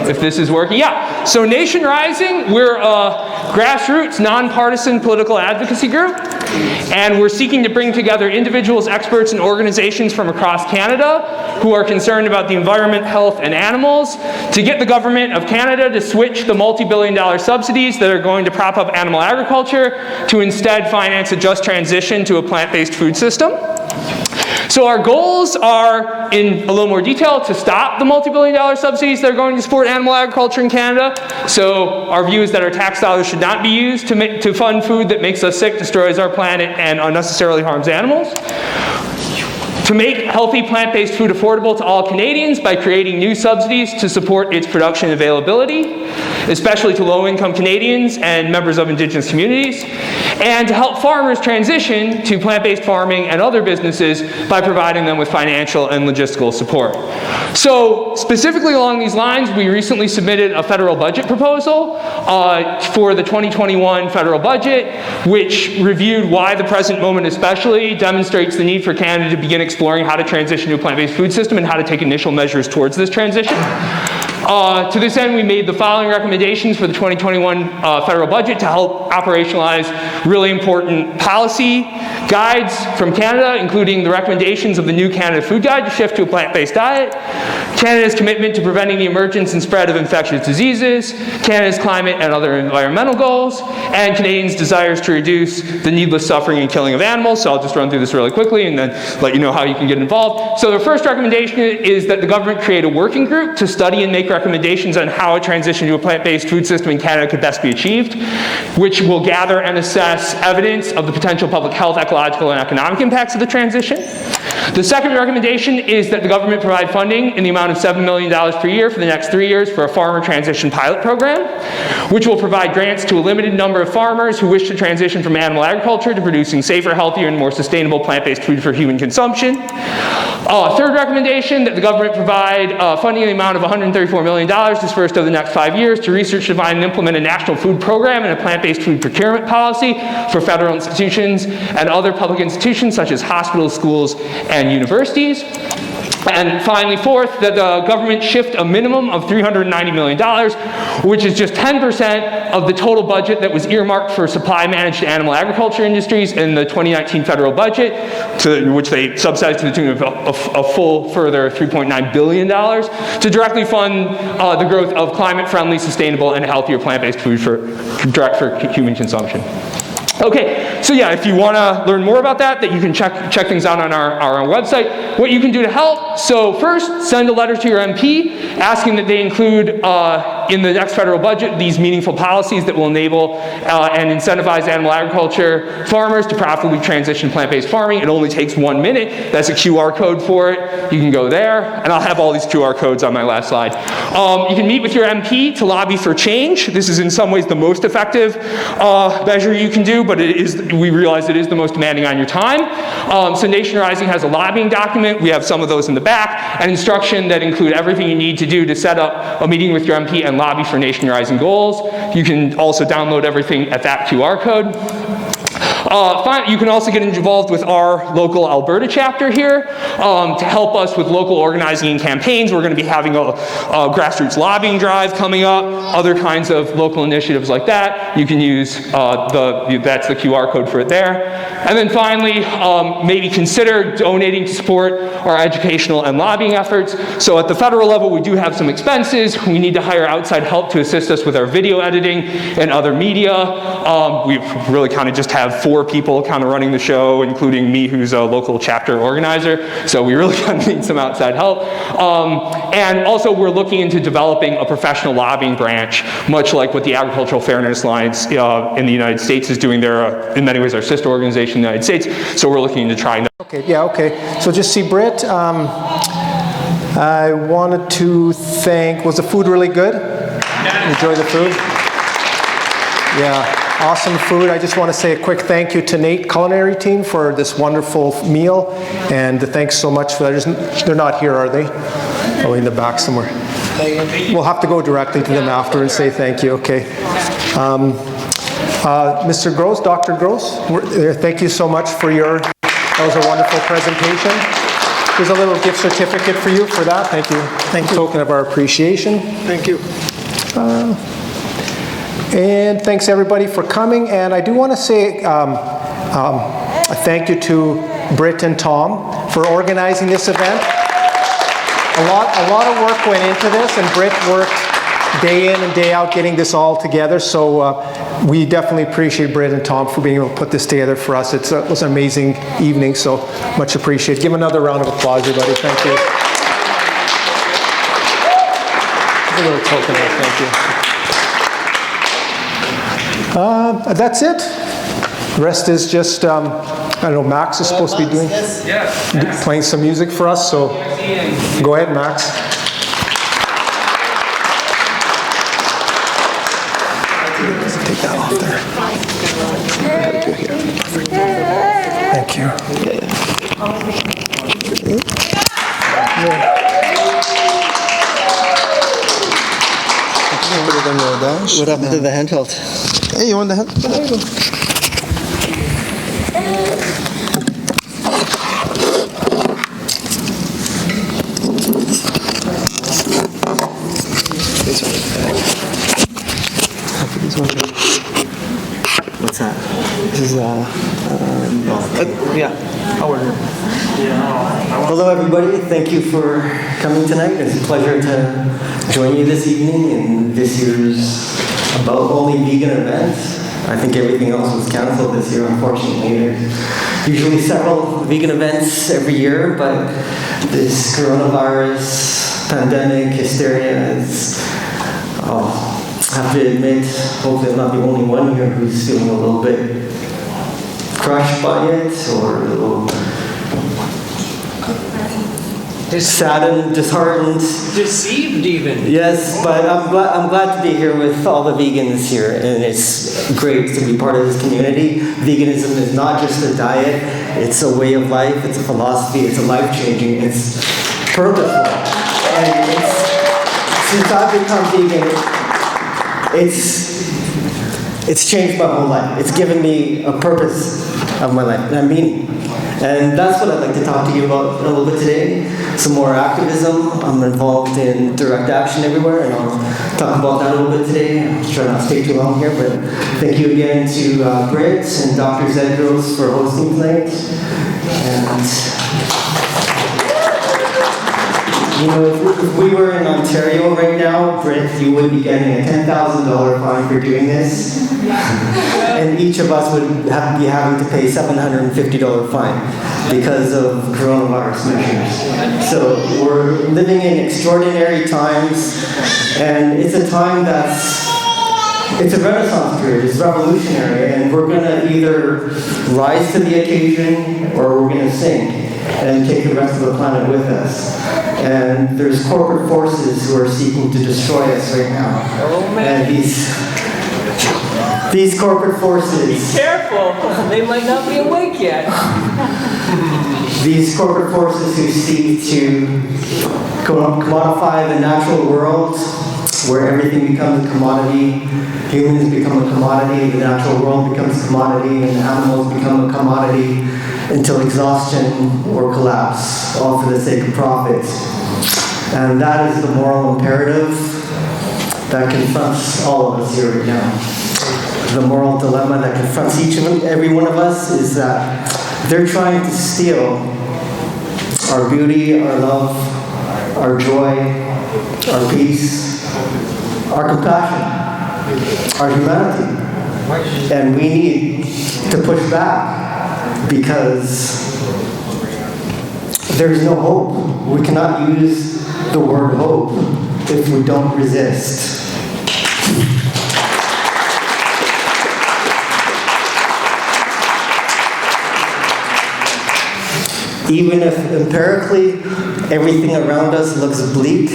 If this is working, yeah. So Nation Rising, we're a grassroots, nonpartisan political advocacy group. And we're seeking to bring together individuals, experts, and organizations from across Canada who are concerned about the environment, health, and animals to get the government of Canada to switch the multi-billion-dollar subsidies that are going to prop up animal agriculture to instead finance a just transition to a plant-based food system. So our goals are, in a little more detail, to stop the multi-billion-dollar subsidies that are going to support animal agriculture in Canada. So our view is that our tax dollars should not be used to fund food that makes us sick, destroys our planet, and unnecessarily harms animals. To make healthy plant-based food affordable to all Canadians by creating new subsidies to support its production and availability, especially to low-income Canadians and members of Indigenous communities, and to help farmers transition to plant-based farming and other businesses by providing them with financial and logistical support. So specifically along these lines, we recently submitted a federal budget proposal for the 2021 federal budget, which reviewed why the present moment especially demonstrates the need for Canada to begin exploring how to transition to a plant-based food system and how to take initial measures towards this transition. To this end, we made the following recommendations for the 2021 federal budget to help operationalize really important policy guides from Canada, including the recommendations of the new Canada Food Guide to shift to a plant-based diet, Canada's commitment to preventing the emergence and spread of infectious diseases, Canada's climate and other environmental goals, and Canadians' desires to reduce the needless suffering and killing of animals. So I'll just run through this really quickly and then let you know how you can get involved. So the first recommendation is that the government create a working group to study and make recommendations on how a transition to a plant-based food system in Canada could best be achieved, which will gather and assess evidence of the potential public health, ecological, and economic impacts of the transition. The second recommendation is that the government provide funding in the amount of $7 million per year for the next 3 years for a farmer transition pilot program, which will provide grants to a limited number of farmers who wish to transition from animal agriculture to producing safer, healthier, and more sustainable plant-based food for human consumption. Third recommendation, that the government provide funding in the amount of $134 million dispersed over the next 5 years to research, define, and implement a national food program and a plant-based food procurement policy for federal institutions and other public institutions such as hospitals, schools, and universities. And finally, fourth, that the government shift a minimum of $390 million, which is just 10% of the total budget that was earmarked for supply-managed animal agriculture industries in the 2019 federal budget, to which they subsidized to the tune of a full further $3.9 billion to directly fund the growth of climate-friendly, sustainable, and healthier plant-based food for human consumption. Okay, so yeah, if you want to learn more about that you can check things out on our website. What you can do to help, so first, send a letter to your MP asking that they include in the next federal budget these meaningful policies that will enable and incentivize animal agriculture farmers to profitably transition to plant-based farming. It only takes 1 minute. That's a QR code for it. You can go there, and I'll have all these QR codes on my last slide. You can meet with your MP to lobby for change. This is in some ways the most effective measure you can do, but we realize it is the most demanding on your time. So Nation Rising has a lobbying document. We have some of those in the back, and instruction that include everything you need to do to set up a meeting with your MP and lobby for Nation Rising goals. You can also download everything at that QR code. You can also get involved with our local Alberta chapter here to help us with local organizing and campaigns. We're going to be having a grassroots lobbying drive coming up, other kinds of local initiatives like that. You can use that's the QR code for it there. And then finally, maybe consider donating to support our educational and lobbying efforts. So at the federal level, we do have some expenses. We need to hire outside help to assist us with our video editing and other media. We really kind of just have 4 people kind of running the show, including me, who's a local chapter organizer. So we really kind of need some outside help. And also, we're looking into developing a professional lobbying branch, much like what the Agricultural Fairness Alliance in the United States is doing. They're, in many ways, our sister organization in the United States. So we're looking into trying that. Okay, yeah, okay. So just see Britt. I wanted to thank, was the food really good? Yeah. Enjoy the food? Yeah. Awesome food. I just want to say a quick thank you to Nate culinary team for this wonderful meal, and thanks so much for that. They're not here, are they? Oh, in the back somewhere. We'll have to go directly to them after and say thank you. Okay. Mr. Gross, Dr. Gross, thank you so much for that was a wonderful presentation. Here's a little gift certificate for you for that. Thank you. Thank you. Token of our appreciation. Thank you. And thanks everybody for coming. And I do want to say a thank you to Britt and Tom for organizing this event. A lot of work went into this, and Britt worked day in and day out getting this all together. So we definitely appreciate Britt and Tom for being able to put this together for us. It was an amazing evening, so much appreciated. Give them another round of applause, everybody. Thank you. A little token there. Thank you. That's it. The rest is just, I don't know, Max is supposed to be doing, playing some music for us, so go ahead, Max. Take that off there. Thank you. What happened to the handheld? Hey, you want the handheld? There you go. What's that? This is yeah, I'll work here. Hello everybody, thank you for coming tonight. It's a pleasure to join you this evening in this year's About Only Vegan event. I think everything else was canceled this year, unfortunately. There's usually several vegan events every year, but this coronavirus pandemic hysteria is, I have to admit, hopefully I'm not the only one here who's feeling a little bit crushed by it or a little saddened, disheartened. Deceived even. Yes, but I'm glad to be here with all the vegans here, and it's great to be part of this community. Veganism is not just a diet, it's a way of life, it's a philosophy, it's a life-changing, it's purposeful. And since I've become vegan, it's changed my whole life. It's given me a purpose of my life, and a meaning. And that's what I'd like to talk to you about a little bit today. Some more activism. I'm involved in direct action everywhere, and I'll talk about that a little bit today. I'll try not to stay too long here, but thank you again to Britt and Dr. Zedros for hosting tonight. And you know, if we were in Ontario right now, Britt, you would be getting a $10,000 fine for doing this. And each of us would be having to pay $750 fine because of coronavirus measures. So we're living in extraordinary times, and it's a time it's a renaissance period, it's revolutionary, and we're going to either rise to the occasion or we're going to sink and take the rest of the planet with us. And there's corporate forces who are seeking to destroy us right now. Oh, man. And these corporate forces... Careful, they might not be awake yet. These corporate forces who seek to commodify the natural world, where everything becomes a commodity, humans become a commodity, the natural world becomes a commodity, and animals become a commodity, until exhaustion or collapse, all for the sake of profit. And that is the moral imperative that confronts all of us here right now. The moral dilemma that confronts each and every one of us is that they're trying to steal our beauty, our love, our joy, our peace, our compassion, our humanity. And we need to push back, because there's no hope. We cannot use the word hope if we don't resist. Even if empirically everything around us looks bleak,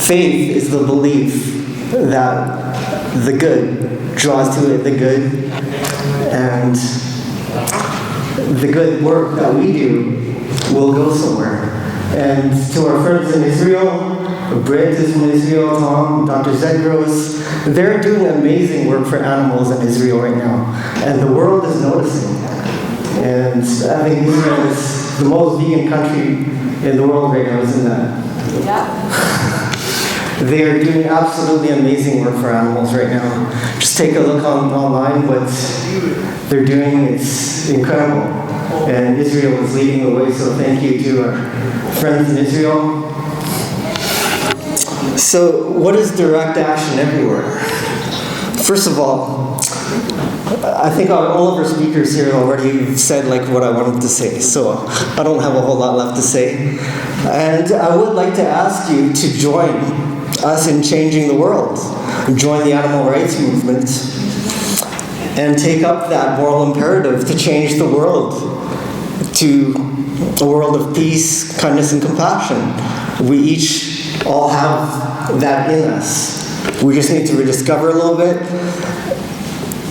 faith is the belief that the good draws to it the good, and the good work that we do will go somewhere. And to our friends in Israel, Britt is from Israel, Tom, Dr. Zedros, they're doing amazing work for animals in Israel right now. And the world is noticing. And I think Israel is the most vegan country in the world right now, isn't that? Yeah. They are doing absolutely amazing work for animals right now. Just take a look online, what they're doing, it's incredible. And Israel is leading the way, so thank you to our friends in Israel. So what is direct action everywhere? First of all, I think all of our speakers here already said what I wanted to say, so I don't have a whole lot left to say. And I would like to ask you to join us in changing the world. Join the animal rights movement and take up that moral imperative to change the world to a world of peace, kindness, and compassion. We each all have that in us. We just need to rediscover a little bit.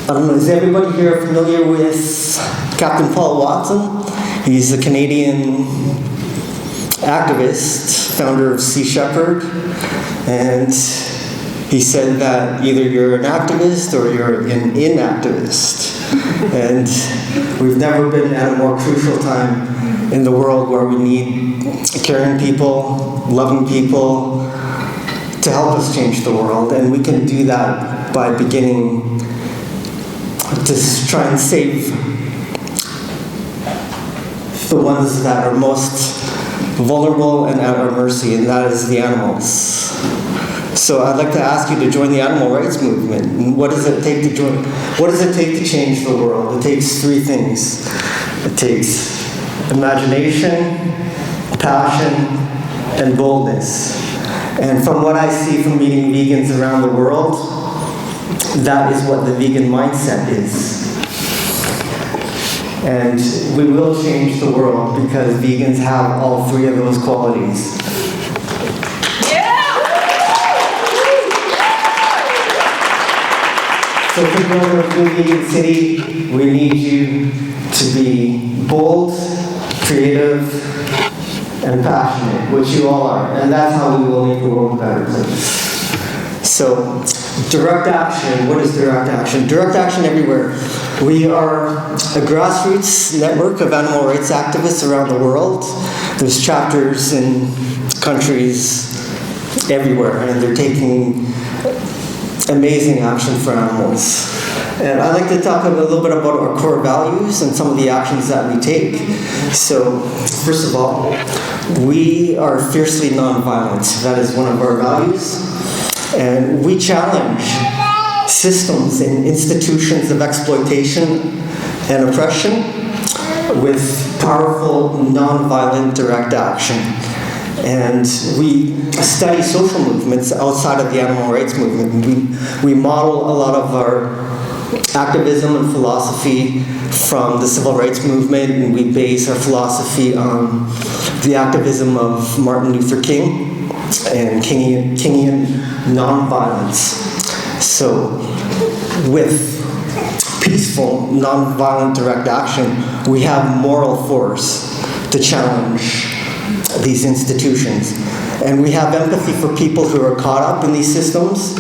I don't know, is everybody here familiar with Captain Paul Watson? He's a Canadian activist, founder of Sea Shepherd, and he said that either you're an activist or you're an inactivist. And we've never been at a more crucial time in the world where we need caring people, loving people to help us change the world. And we can do that by beginning to try and save the ones that are most vulnerable and at our mercy, and that is the animals. So I'd like to ask you to join the animal rights movement. And what does it take to join? What does it take to change the world? It takes three things. It takes imagination, passion, and boldness. And from what I see from meeting vegans around the world, that is what the vegan mindset is. And we will change the world because vegans have all three of those qualities. So to build a new vegan city, we need you to be bold, creative, and passionate, which you all are. And that's how we will make the world a better place. So, direct action. What is direct action? Direct action everywhere. We are a grassroots network of animal rights activists around the world. There's chapters in countries everywhere, and they're taking amazing action for animals. And I'd like to talk a little bit about our core values and some of the actions that we take. So, first of all, we are fiercely nonviolent. That is one of our values. And we challenge systems and institutions of exploitation and oppression with powerful, nonviolent direct action. And we study social movements outside of the animal rights movement. We model a lot of our activism and philosophy from the civil rights movement, and we base our philosophy on the activism of Martin Luther King and Kingian nonviolence. So, with peaceful, nonviolent direct action, we have moral force to challenge these institutions. And we have empathy for people who are caught up in these systems.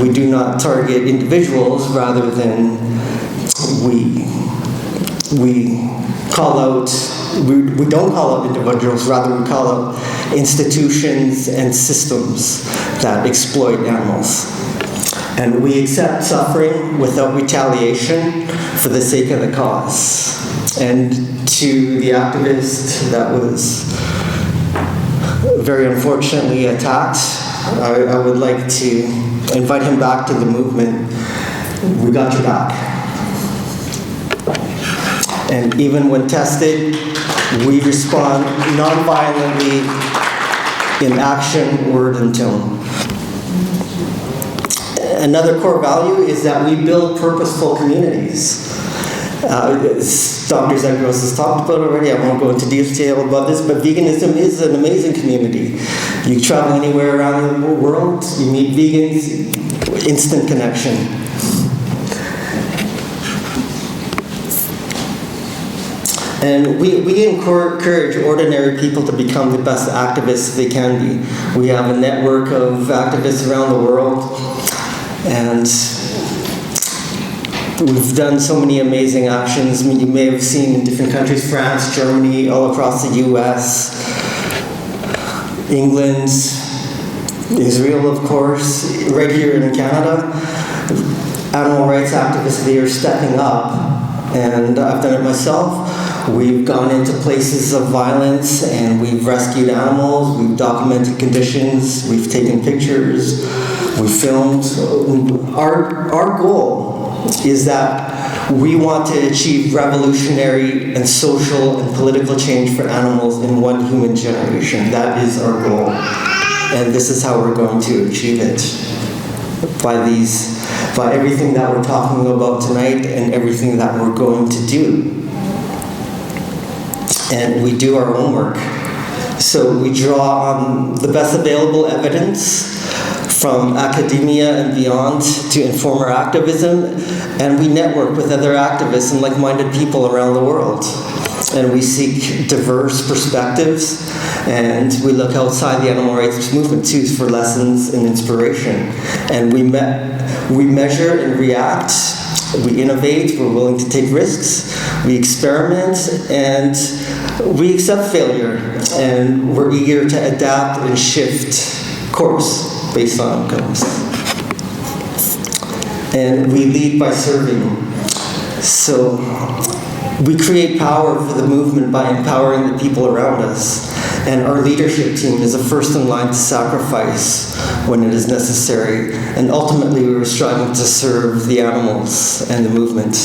We do not target individuals, rather than we call out, we don't call out individuals, rather we call out institutions and systems that exploit animals. And we accept suffering without retaliation for the sake of the cause. And to the activist that was very unfortunately attacked, I would like to invite him back to the movement. We got your back. And even when tested, we respond non-violently in action, word, and tone. Another core value is that we build purposeful communities. Dr. Zagros has talked about already. I won't go into detail about this, but veganism is an amazing community. You travel anywhere around the world, you meet vegans, instant connection. And we encourage ordinary people to become the best activists they can be. We have a network of activists around the world, and we've done so many amazing actions. I mean, you may have seen in different countries, France, Germany, all across the US, England, Israel, of course, right here in Canada. Animal rights activists, they are stepping up, and I've done it myself. We've gone into places of violence and we've rescued animals, we've documented conditions, we've taken pictures, we've filmed. Our goal is that we want to achieve revolutionary and social and political change for animals in one human generation. That is our goal. And this is how we're going to achieve it. By everything that we're talking about tonight and everything that we're going to do. And we do our own work. So we draw on the best available evidence from academia and beyond to inform our activism, and we network with other activists and like-minded people around the world. And we seek diverse perspectives, and we look outside the animal rights movement too for lessons and inspiration. And we measure and react, we innovate, we're willing to take risks, we experiment, and we accept failure, and we're eager to adapt and shift course based on outcomes. And we lead by serving. So we create power for the movement by empowering the people around us. And our leadership team is the first in line to sacrifice when it is necessary. And ultimately, we are striving to serve the animals and the movement.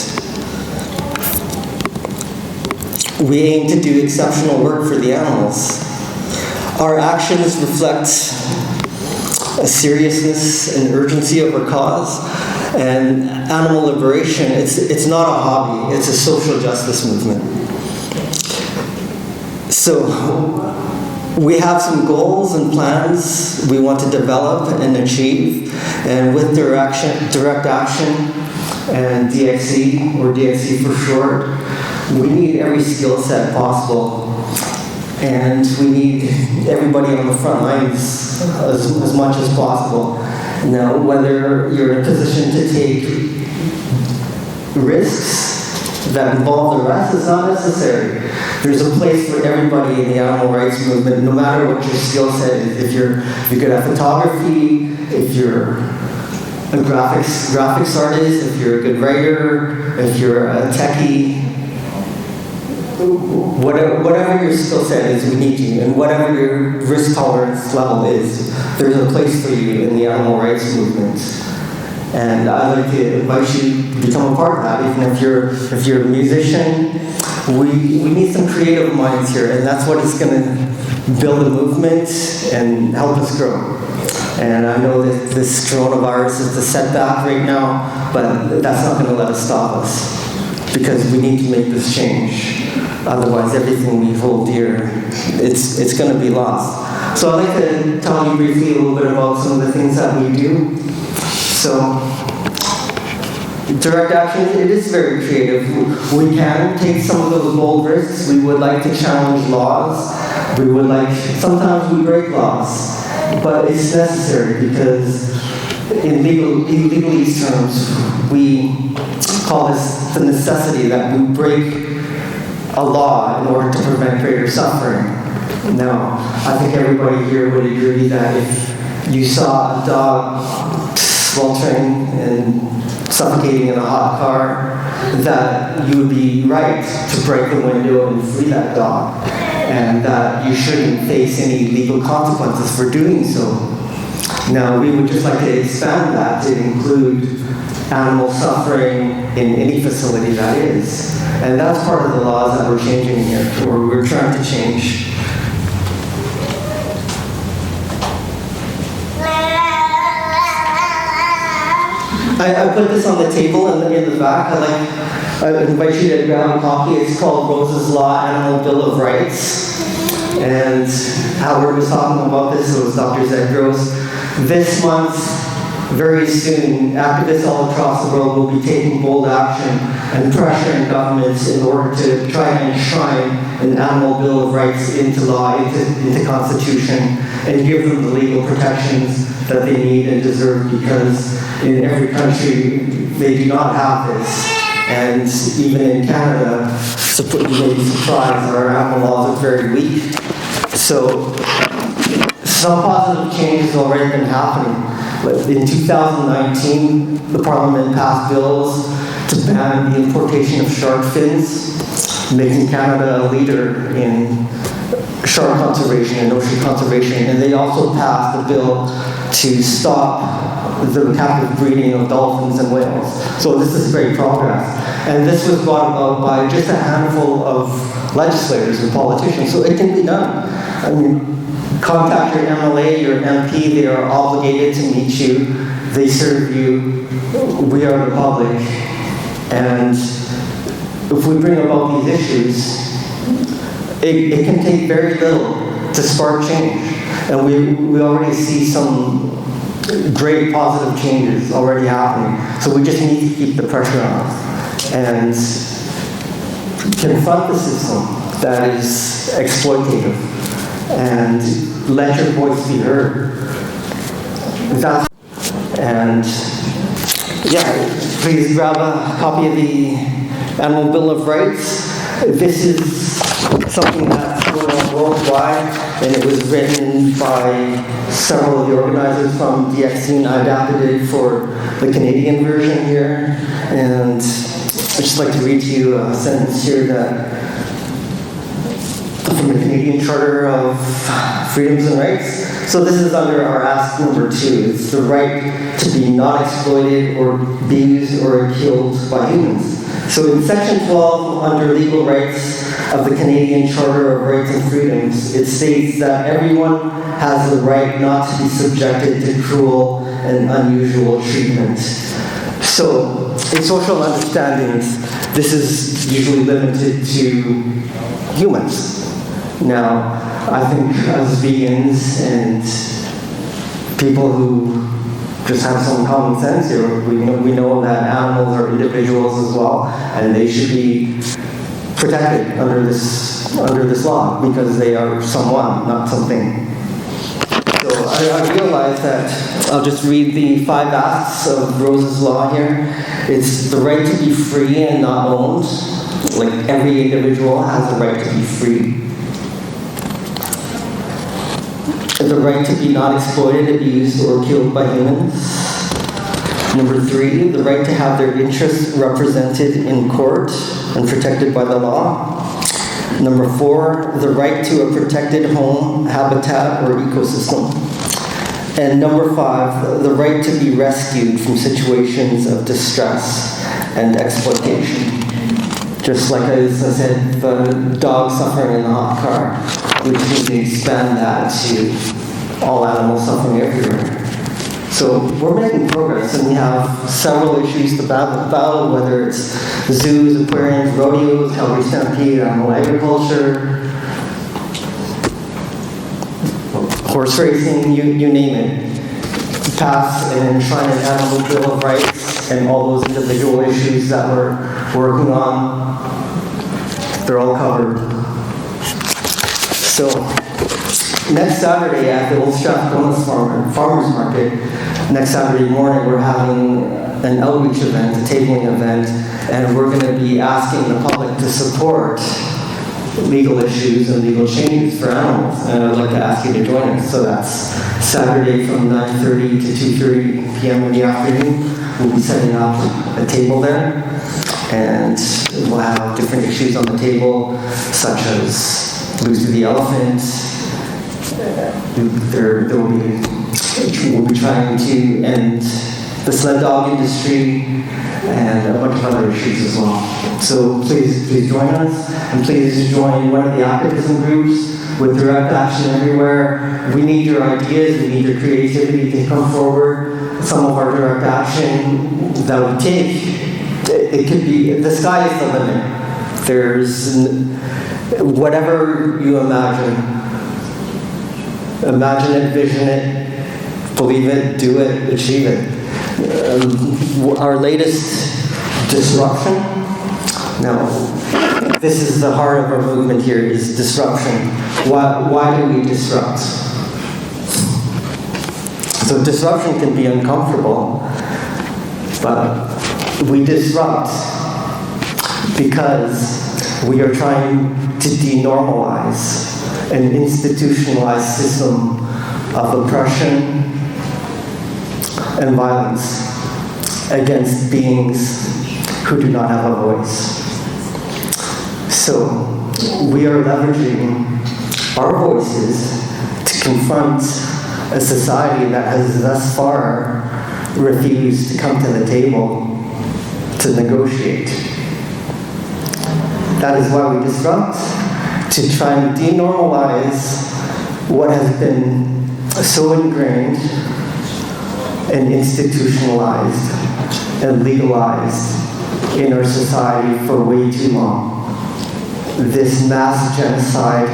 We aim to do exceptional work for the animals. Our actions reflect a seriousness and urgency of our cause. And animal liberation, it's not a hobby, it's a social justice movement. So we have some goals and plans we want to develop and achieve, and with direct action and DXE, or DXE for short, we need every skill set possible. And we need everybody on the front lines as much as possible. Now, whether you're in a position to take risks that involve the rest is not necessary. There's a place for everybody in the animal rights movement, no matter what your skill set is. If you're good at photography, if you're a graphics artist, if you're a good writer, if you're a techie, whatever your skill set is, we need you. And whatever your risk tolerance level is, there's a place for you in the animal rights movement. And I'd like to invite you to become a part of that. Even if you're a musician, we need some creative minds here, and that's what is going to build a movement and help us grow. And I know that this coronavirus is the setback right now, but that's not going to let us stop us, because we need to make this change. Otherwise, everything we hold dear, it's going to be lost. So I'd like to tell you briefly a little bit about some of the things that we do. So, direct action, it is very creative. We can take some of those bold risks. We would like to challenge laws. Sometimes we break laws, but it's necessary, because in legalese terms, we call this the necessity that we break a law in order to prevent greater suffering. Now, I think everybody here would agree that if you saw a dog sweltering and suffocating in a hot car, that you would be right to break the window and free that dog, and that you shouldn't face any legal consequences for doing so. Now, we would just like to expand that to include animal suffering in any facility that is. And that's part of the laws that we're changing here, or we're trying to change. I put this on the table in the back. I invite you to grab a copy. It's called Rose's Law, Animal Bill of Rights. And Howard was talking about this, so was Dr. Zedros. This month, very soon, activists all across the world will be taking bold action and pressuring governments in order to try and enshrine an animal bill of rights into law, into Constitution, and give them the legal protections that they need and deserve, because in every country they do not have this. And even in Canada, you may be surprised, our animal laws are very weak. So some positive change has already been happening. In 2019, the Parliament passed bills to ban the importation of shark fins, making Canada a leader in shark conservation and ocean conservation. And they also passed a bill to stop the captive breeding of dolphins and whales. So this is great progress. And this was brought about by just a handful of legislators and politicians. So it can be done. I mean, contact your MLA, your MP, they are obligated to meet you. They serve you. We are the public. And if we bring about these issues, it can take very little to spark change. And we already see some great positive changes already happening. So we just need to keep the pressure on and confront the system that is exploitative and let your voice be heard. Please grab a copy of the Animal Bill of Rights. This is something that's going on worldwide, and it was written by several of the organizers from DXE, and I adapted it for the Canadian version here. And I'd just like to read to you a sentence here from the Canadian Charter of Freedoms and Rights. So this is under our ask number 2. It's the right to be not exploited or abused or killed by humans. So in section 12, under legal rights, of the Canadian Charter of Rights and Freedoms, it states that everyone has the right not to be subjected to cruel and unusual treatment. So, in social understandings, this is usually limited to humans. Now, I think as vegans and people who just have some common sense here, we know that animals are individuals as well, and they should be protected under this law because they are someone, not something. So I realize that I'll just read the 5 acts of Rose's law here. It's the right to be free and not owned. Like every individual has the right to be free. The right to be not exploited, abused, or killed by humans. Number 3, the right to have their interests represented in court and protected by the law. Number 4, the right to a protected home, habitat, or ecosystem. And number 5, the right to be rescued from situations of distress and exploitation. Just like I said, the dog suffering in the hot car, we just need to expand that to all animals suffering everywhere. So we're making progress, and we have several issues to battle, whether it's zoos, aquariums, rodeos, Calgary Stampede, animal agriculture, horse racing, you name it. Pass and enshrine an animal bill of rights and all those individual issues that we're working on, they're all covered. So next Saturday at the Old Strathcona Farmers Market, next Saturday morning, we're having an outreach event, a tabling event, and we're going to be asking the public to support legal issues and legal changes for animals. And I'd like to ask you to join us. So that's Saturday from 9:30 to 2:30 p.m. in the afternoon. We'll be setting up a table there, and we'll have different issues on the table, such as Lose to the Elephant. We'll be trying to end the sled dog industry and a bunch of other issues as well. So please join us, and please join one of the activism groups with direct action everywhere. We need your ideas, we need your creativity to come forward. Some of our direct action that we take, it could be, the sky is the limit. There's whatever you imagine. Imagine it, vision it, believe it, do it, achieve it. Our latest disruption, now this is the heart of our movement here, is disruption. Why do we disrupt? So disruption can be uncomfortable, but we disrupt because we are trying to denormalize an institutionalized system of oppression and violence against beings who do not have a voice. So we are leveraging our voices to confront a society that has thus far refused to come to the table to negotiate. That is why we disrupt, to try and denormalize what has been so ingrained and institutionalized and legalized in our society for way too long. This mass genocide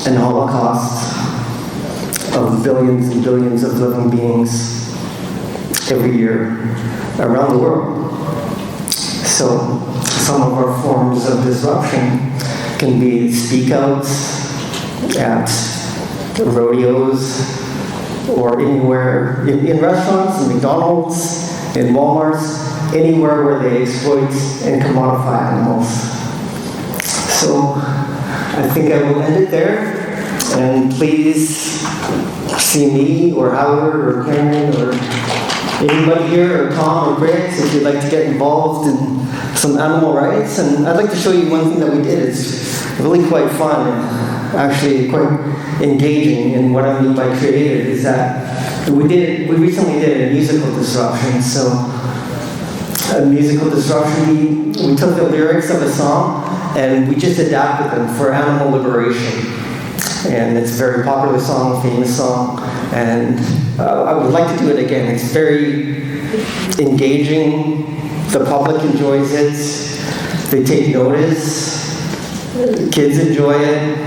and holocaust of billions and billions of living beings every year around the world. So some of our forms of disruption can be speak outs at rodeos or anywhere, in restaurants, in McDonald's, in Walmarts, anywhere where they exploit and commodify animals. So I think I will end it there, and please see me or Howard or Karen or anybody here, or Tom or Briggs, if you'd like to get involved in some animal rights. And I'd like to show you one thing that we did. It's really quite fun and actually quite engaging. And what I mean by creative is that we recently did a musical disruption. So a musical disruption, we took the lyrics of a song and we just adapted them for animal liberation. And it's a very popular song, famous song, and I would like to do it again. It's very engaging, the public enjoys it, they take notice, kids enjoy it,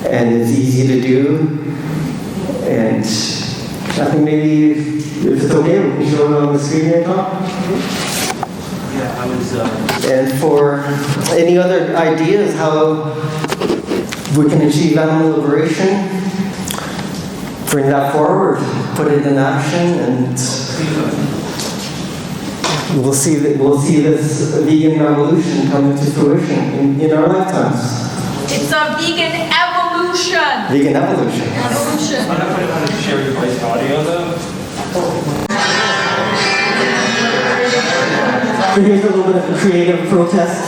and it's easy to do. And I think maybe if it's okay, we can show it on the screen here, Tom. And for any other ideas how we can achieve animal liberation, bring that forward, put it in action, and we'll see this vegan revolution come into fruition in our lifetimes. It's a vegan evolution. Vegan evolution. Evolution. So here's a little bit of a creative protest.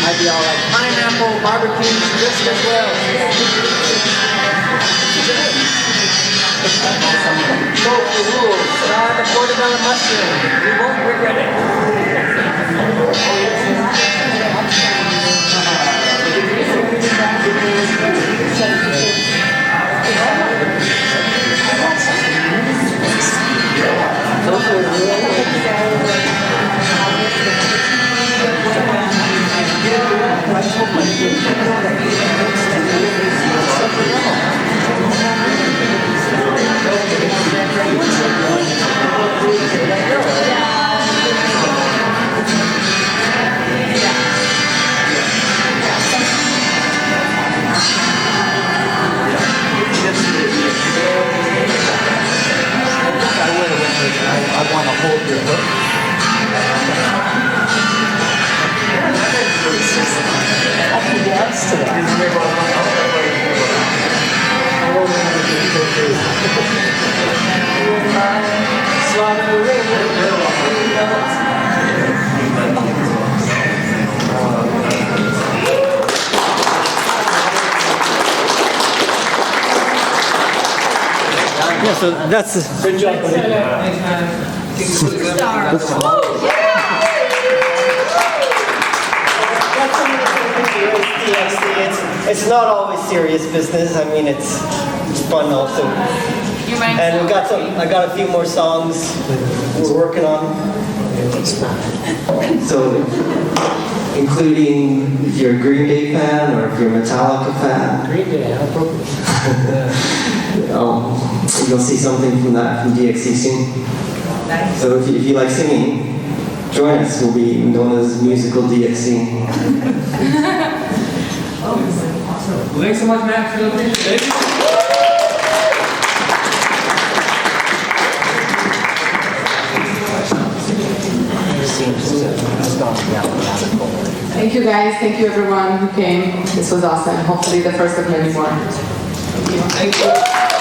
I'd be all like, pineapple, barbecue, just as well. Vote the rules, try the portobello mushroom. You won't regret it. I want to hold your hook. Yeah, so that's Good job, buddy. it's not always serious business. I mean, it's fun also. And I got a few more songs we're working on. So, including if you're a Green Day fan or if you're a Metallica fan. Green Day, how appropriate. You'll see something from that from DXC soon. So if you like singing, join us. We'll be known as Musical DXC. Well, thanks so much, Matt, for the presentation. Thank you guys, thank you everyone who came. This was awesome. Hopefully the first of many more. Thank you.